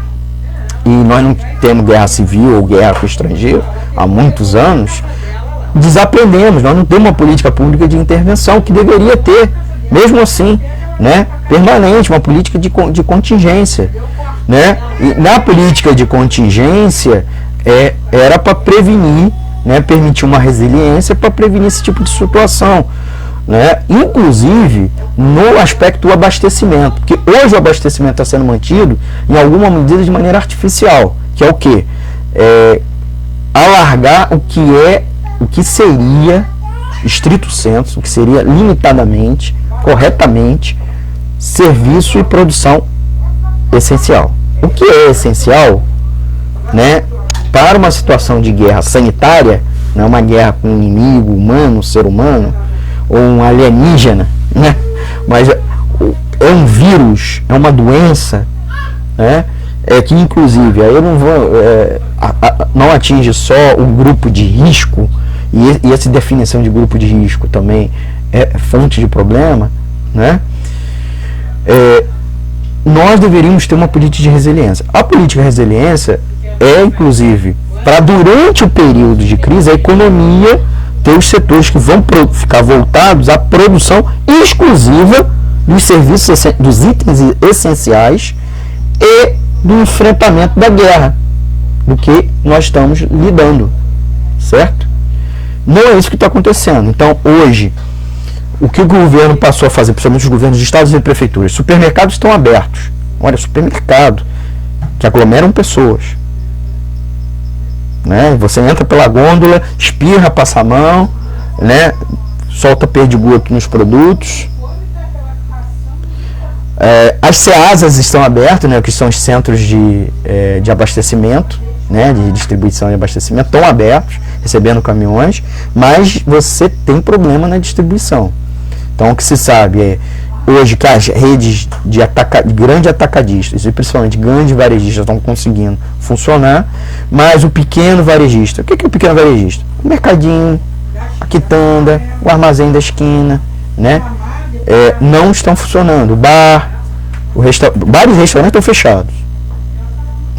e nós não temos guerra civil ou guerra com o estrangeiro há muitos anos, desaprendemos, nós não temos uma política pública de intervenção que deveria ter, mesmo assim, né, permanente, uma política de contingência, né? E na política de contingência era para prevenir, né, permitir uma resiliência para prevenir esse tipo de situação, né? Inclusive no aspecto do abastecimento, porque hoje o abastecimento está sendo mantido em alguma medida de maneira artificial, que é o quê? Alargar o que seria estrito sensu, o que seria limitadamente, corretamente, serviço e produção essencial. O que é essencial, né, para uma situação de guerra sanitária, não é uma guerra com um inimigo humano, ser humano, ou um alienígena, né, mas é um vírus, é uma doença, né, que inclusive aí eu não vou não atinge só o grupo de risco, e essa definição de grupo de risco também é fonte de problema, né? Nós deveríamos ter uma política de resiliência. A política de resiliência inclusive, para durante o período de crise, a economia ter os setores que vão ficar voltados à produção exclusiva dos serviços, dos itens essenciais e do enfrentamento da guerra, do que nós estamos lidando, certo? Não é isso que está acontecendo. Então, hoje, o que o governo passou a fazer, principalmente os governos de estados e prefeituras, supermercados estão abertos. Olha, supermercado, que aglomeram pessoas, né? Você entra pela gôndola, espirra, passa a mão, né? Solta perdigoto nos produtos. As CEASAs estão abertas, né? Que são os centros de abastecimento, né? De distribuição e abastecimento, estão abertos, recebendo caminhões, mas você tem problema na distribuição. Então, o que se sabe hoje que as redes de grandes atacadistas e principalmente grandes varejistas estão conseguindo funcionar, mas o pequeno varejista, o que é o pequeno varejista? O mercadinho, a quitanda, o armazém da esquina, né? Não estão funcionando. O bar, bares e restaurantes estão fechados,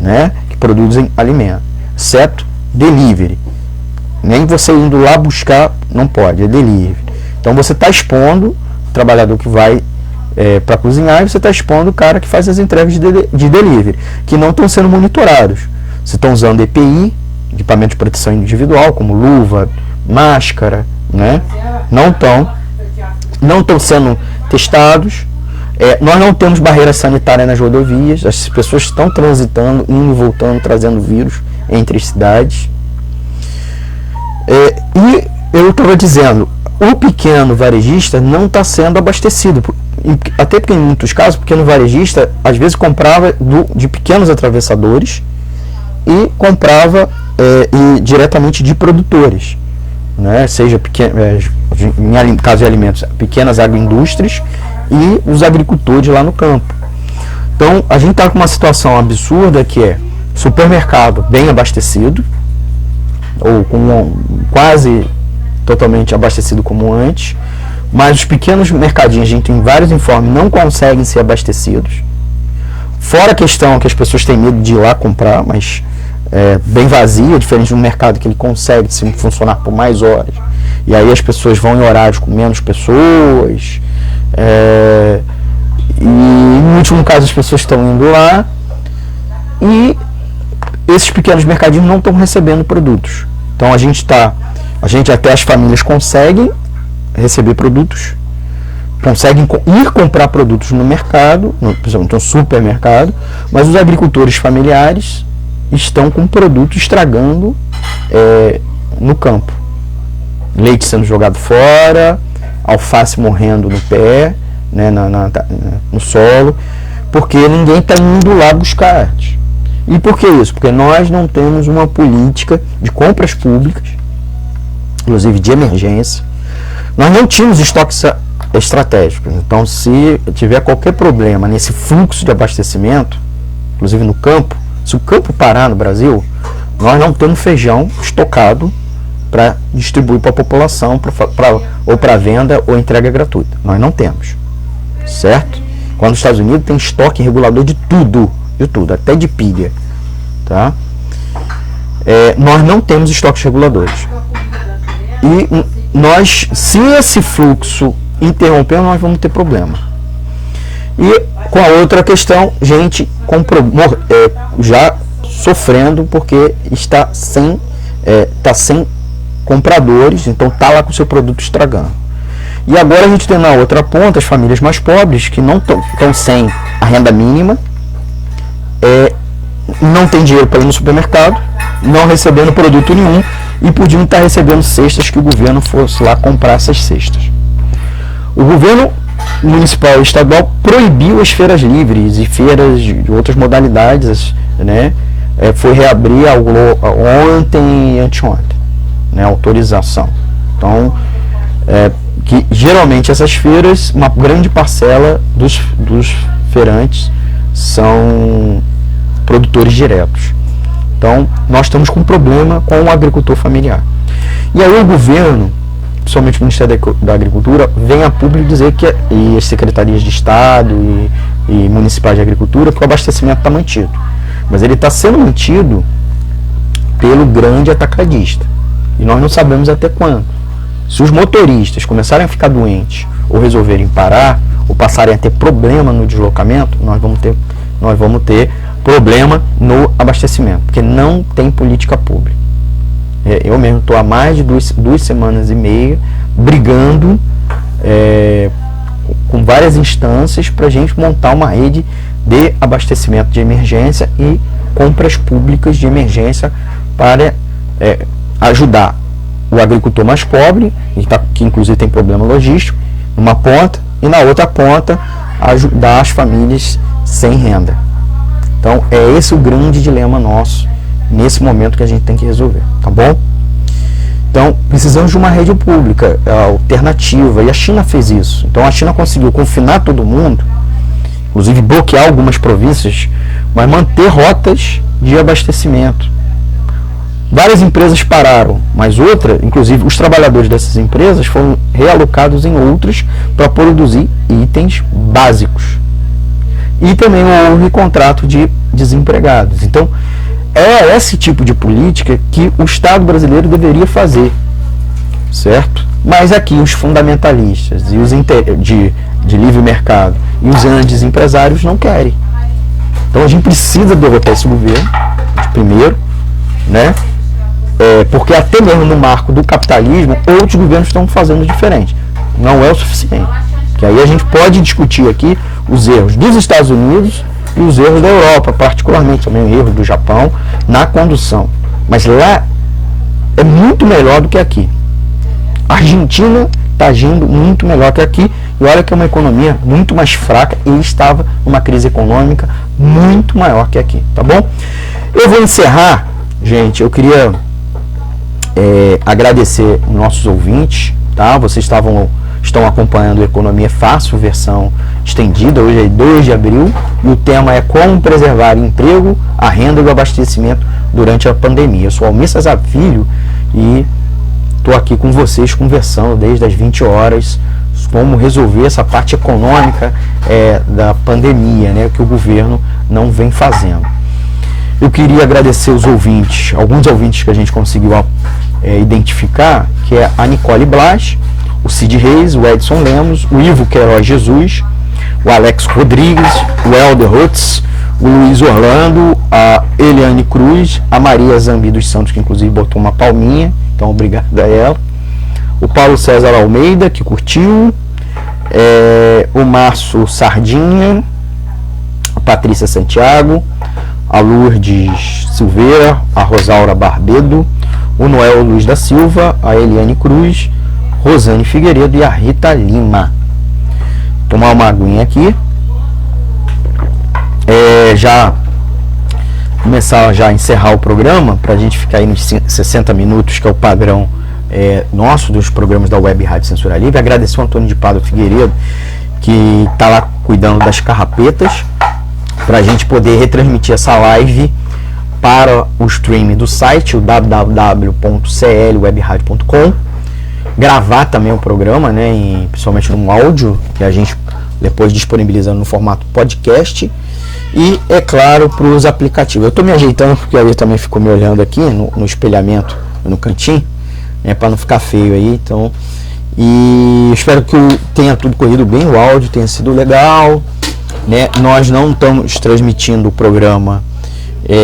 né? Que produzem alimento, exceto delivery. Nem você indo lá buscar não pode, é delivery. Então você está expondo o trabalhador que vai para cozinhar, e você está expondo o cara que faz as entregas de delivery, que não estão sendo monitorados. Você está usando EPI, equipamento de proteção individual, como luva, máscara, né? Não estão sendo testados. Nós não temos barreira sanitária nas rodovias, as pessoas estão transitando, indo e voltando, trazendo vírus entre as cidades. E eu estava dizendo, o pequeno varejista não está sendo abastecido, até porque em muitos casos o pequeno varejista às vezes comprava de pequenos atravessadores e comprava diretamente de produtores, né? Seja em caso de alimentos, pequenas agroindústrias e os agricultores lá no campo. Então a gente está com uma situação absurda, que é supermercado bem abastecido, ou com quase totalmente abastecido como antes, mas os pequenos mercadinhos, a gente tem vários informes, não conseguem ser abastecidos. Fora a questão que as pessoas têm medo de ir lá comprar, mas bem vazia, diferente do mercado que ele consegue funcionar por mais horas. E aí as pessoas vão em horários com menos pessoas. E no último caso as pessoas estão indo lá e esses pequenos mercadinhos não estão recebendo produtos. Então a gente até as famílias conseguem receber produtos, conseguem ir comprar produtos no mercado, principalmente no supermercado, mas os agricultores familiares estão com produto estragando no campo. Leite sendo jogado fora, alface morrendo no pé, né, no solo, porque ninguém está indo lá buscar. E por que isso? Porque nós não temos uma política de compras públicas, inclusive de emergência. Nós não tínhamos estoques estratégicos. Então, se tiver qualquer problema nesse fluxo de abastecimento, inclusive no campo, se o campo parar no Brasil, nós não temos feijão estocado para distribuir para a população, ou para venda ou entrega gratuita. Nós não temos, certo? Quando os Estados Unidos tem estoque regulador de tudo, até de pilha, tá? Nós não temos estoques reguladores. E nós, se esse fluxo interromper, nós vamos ter problema. E com a outra questão, gente já sofrendo porque está sem compradores, então está lá com o seu produto estragando. E agora a gente tem na outra ponta as famílias mais pobres que não estão sem a renda mínima, não tem dinheiro para ir no supermercado, não recebendo produto nenhum e podiam estar recebendo cestas que o governo fosse lá comprar essas cestas. O governo municipal e estadual proibiu as feiras livres e feiras de outras modalidades, né? Foi reabrir ontem e anteontem, né? Autorização. Então, que geralmente essas feiras, uma grande parcela dos feirantes são produtores diretos. Então, nós estamos com um problema com o agricultor familiar. E aí o governo, principalmente o Ministério da Agricultura, vem a público dizer e as secretarias de Estado e municipais de agricultura, que o abastecimento está mantido. Mas ele está sendo mantido pelo grande atacadista. E nós não sabemos até quando. Se os motoristas começarem a ficar doentes ou resolverem parar, ou passarem a ter problema no deslocamento, nós vamos ter problema no abastecimento, porque não tem política pública. Eu mesmo estou há mais de duas semanas e meia brigando com várias instâncias para a gente montar uma rede de abastecimento de emergência e compras públicas de emergência para ajudar o agricultor mais pobre, que inclusive tem problema logístico, numa ponta, e na outra ponta ajudar as famílias sem renda. Então é esse o grande dilema nosso nesse momento que a gente tem que resolver, tá bom? Então precisamos de uma rede pública alternativa, e a China fez isso. Então a China conseguiu confinar todo mundo, inclusive bloquear algumas províncias, mas manter rotas de abastecimento. Várias empresas pararam, mas outras, inclusive os trabalhadores dessas empresas, foram realocados em outras para produzir itens básicos. E também houve contrato de desempregados. Então, é esse tipo de política que o Estado brasileiro deveria fazer, certo? Mas aqui os fundamentalistas e os de livre mercado e os grandes empresários não querem. Então, a gente precisa derrotar esse governo, primeiro, né? Porque até mesmo no marco do capitalismo, outros governos estão fazendo diferente. Não é o suficiente. Que aí a gente pode discutir aqui os erros dos Estados Unidos e os erros da Europa, particularmente também o erro do Japão na condução. Mas lá é muito melhor do que aqui. A Argentina está agindo muito melhor que aqui, e olha que é uma economia muito mais fraca e estava numa crise econômica muito maior que aqui, tá bom? Eu vou encerrar, gente. Eu queria agradecer nossos ouvintes, tá? Vocês estão acompanhando Economia Fácil, versão estendida. Hoje é 2 de abril e o tema é como preservar o emprego, a renda e o abastecimento durante a pandemia. Eu sou Almir Cesar Filho e estou aqui com vocês conversando desde as 20 horas como resolver essa parte econômica da pandemia, né, que o governo não vem fazendo. Eu queria agradecer os ouvintes, alguns ouvintes que a gente conseguiu identificar, que é a Nicole Blas, o Cid Reis, o Edson Lemos, o Ivo Queiroz Jesus, o Alex Rodrigues, o Helder Rutz, o Luiz Orlando, a Eliane Cruz, a Maria Zambi dos Santos, que inclusive botou uma palminha, então obrigado a ela, o Paulo César Almeida, que curtiu, o Márcio Sardinha, a Patrícia Santiago, a Lourdes Silveira, a Rosaura Barbedo, o Noel Luiz da Silva, a Eliane Cruz, Rosane Figueiredo e a Rita Lima. Tomar uma aguinha aqui. Já começar a encerrar o programa, para a gente ficar aí nos 60 minutos, que é o padrão nosso dos programas da Web Rádio Censura Livre. Agradecer ao Antônio de Pádua Figueiredo, que está lá cuidando das carrapetas, para a gente poder retransmitir essa live para o stream do site, o www.clwebradio.com, gravar também o programa, né, principalmente no áudio, que a gente depois disponibiliza no formato podcast, e, é claro, para os aplicativos. Eu estou me ajeitando porque aí também ficou me olhando aqui no espelhamento, no cantinho, para não ficar feio aí. Então, e espero que tenha tudo corrido bem, o áudio tenha sido legal, né? Nós não estamos transmitindo o programa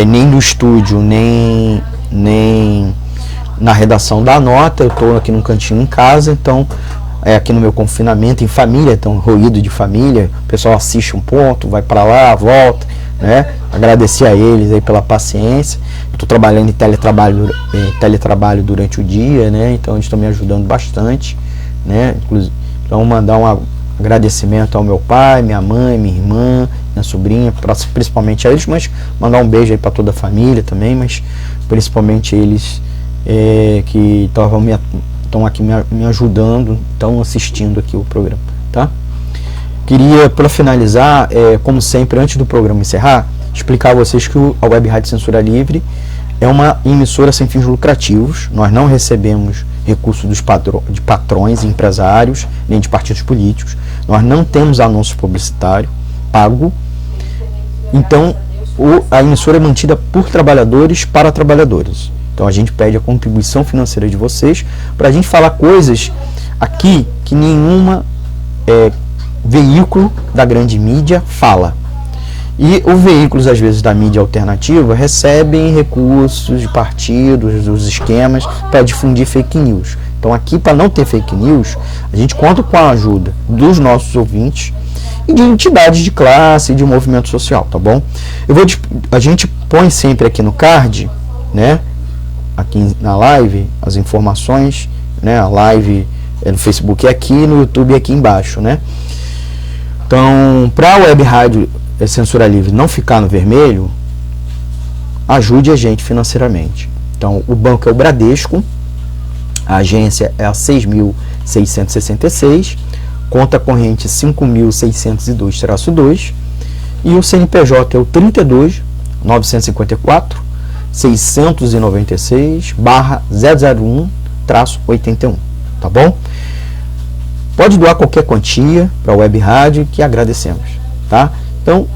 nem no estúdio, nem na redação da nota. Eu estou aqui no cantinho em casa, então aqui no meu confinamento, em família, então ruído de família, o pessoal assiste um ponto, vai para lá, volta, né? Agradecer a eles aí pela paciência. Estou trabalhando em teletrabalho durante o dia, né? Então eles estão me ajudando bastante, né? Então mandar um agradecimento ao meu pai, minha mãe, minha irmã, minha sobrinha, principalmente a eles, mas mandar um beijo aí para toda a família também, mas principalmente eles que estão aqui me ajudando, estão assistindo aqui o programa, tá? Queria, para finalizar, como sempre, antes do programa encerrar, explicar a vocês que a Web Rádio Censura Livre é uma emissora sem fins lucrativos. Nós não recebemos recursos de patrões, empresários, nem de partidos políticos. Nós não temos anúncio publicitário pago. Então, a emissora é mantida por trabalhadores para trabalhadores. Então, a gente pede a contribuição financeira de vocês para a gente falar coisas aqui que nenhuma veículo da grande mídia fala. E os veículos, às vezes, da mídia alternativa recebem recursos de partidos, dos esquemas, para difundir fake news. Então, aqui, para não ter fake news, a gente conta com a ajuda dos nossos ouvintes e de entidades de classe e de movimento social, tá bom? A gente põe sempre aqui no card, né, aqui na live, as informações, né, a live no Facebook é aqui, no YouTube é aqui embaixo, né? Então, para a Web Rádio Censura Livre não ficar no vermelho, ajude a gente financeiramente. Então, o banco é o Bradesco, a agência é a 6.666, conta corrente 5.602-2 e o CNPJ é o 32 954 696/001-81, tá bom? Pode doar qualquer quantia para a Web Rádio, que agradecemos, tá? Então,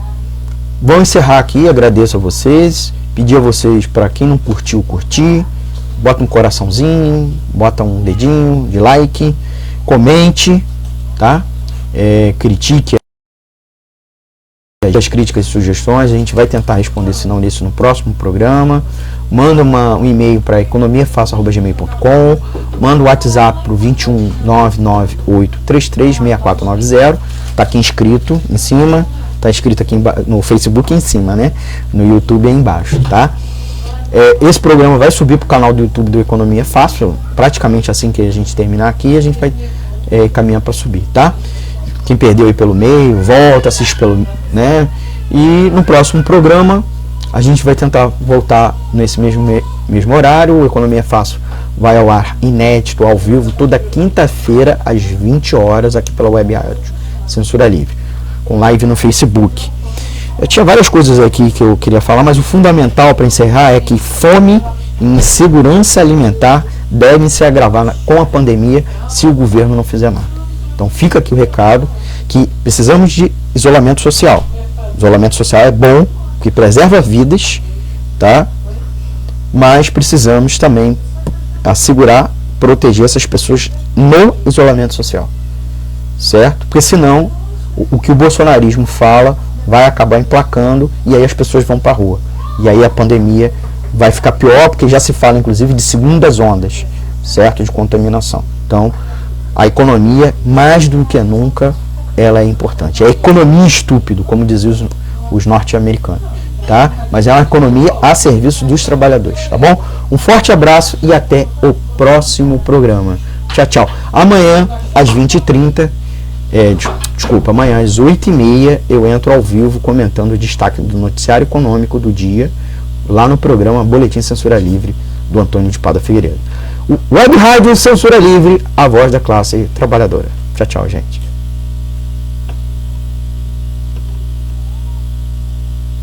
vou encerrar aqui, agradeço a vocês, pedir a vocês, para quem não curtiu, curtir, bota um coraçãozinho, bota um dedinho de like, comente, tá? Critique as críticas e sugestões, a gente vai tentar responder, se não nesse, no próximo programa. Manda um e-mail para economiafácil@gmail.com, manda o WhatsApp para o 21 998336490, tá aqui inscrito em cima, tá escrito aqui no Facebook em cima, né? No YouTube aí embaixo, tá? Esse programa vai subir para o canal do YouTube do Economia Fácil, praticamente assim que a gente terminar aqui, a gente vai caminhar para subir, tá? Quem perdeu aí pelo meio, volta, assiste pelo, né? E no próximo programa a gente vai tentar voltar nesse mesmo horário. O Economia Fácil vai ao ar inédito, ao vivo, toda quinta-feira às 20 horas aqui pela Web Rádio Censura Livre, com live no Facebook. Eu tinha várias coisas aqui que eu queria falar, mas o fundamental para encerrar é que fome e insegurança alimentar devem se agravar com a pandemia se o governo não fizer nada. Então fica aqui o recado que precisamos de isolamento social. Isolamento social é bom, porque preserva vidas, tá? Mas precisamos também assegurar, proteger essas pessoas no isolamento social, certo? Porque senão o que o bolsonarismo fala vai acabar emplacando e aí as pessoas vão para a rua. E aí a pandemia vai ficar pior, porque já se fala inclusive de segundas ondas, certo? De contaminação. Então, a economia, mais do que nunca, ela é importante. É a economia estúpido, como diziam os norte-americanos, tá? Mas é uma economia a serviço dos trabalhadores, tá bom? Um forte abraço e até o próximo programa. Tchau, tchau. Amanhã, às 20h30, amanhã às 8h30, eu entro ao vivo comentando o destaque do noticiário econômico do dia, lá no programa Boletim Censura Livre, do Antônio de Pada Figueiredo. Web Rádio Censura Livre, a voz da classe trabalhadora. Tchau, tchau, gente.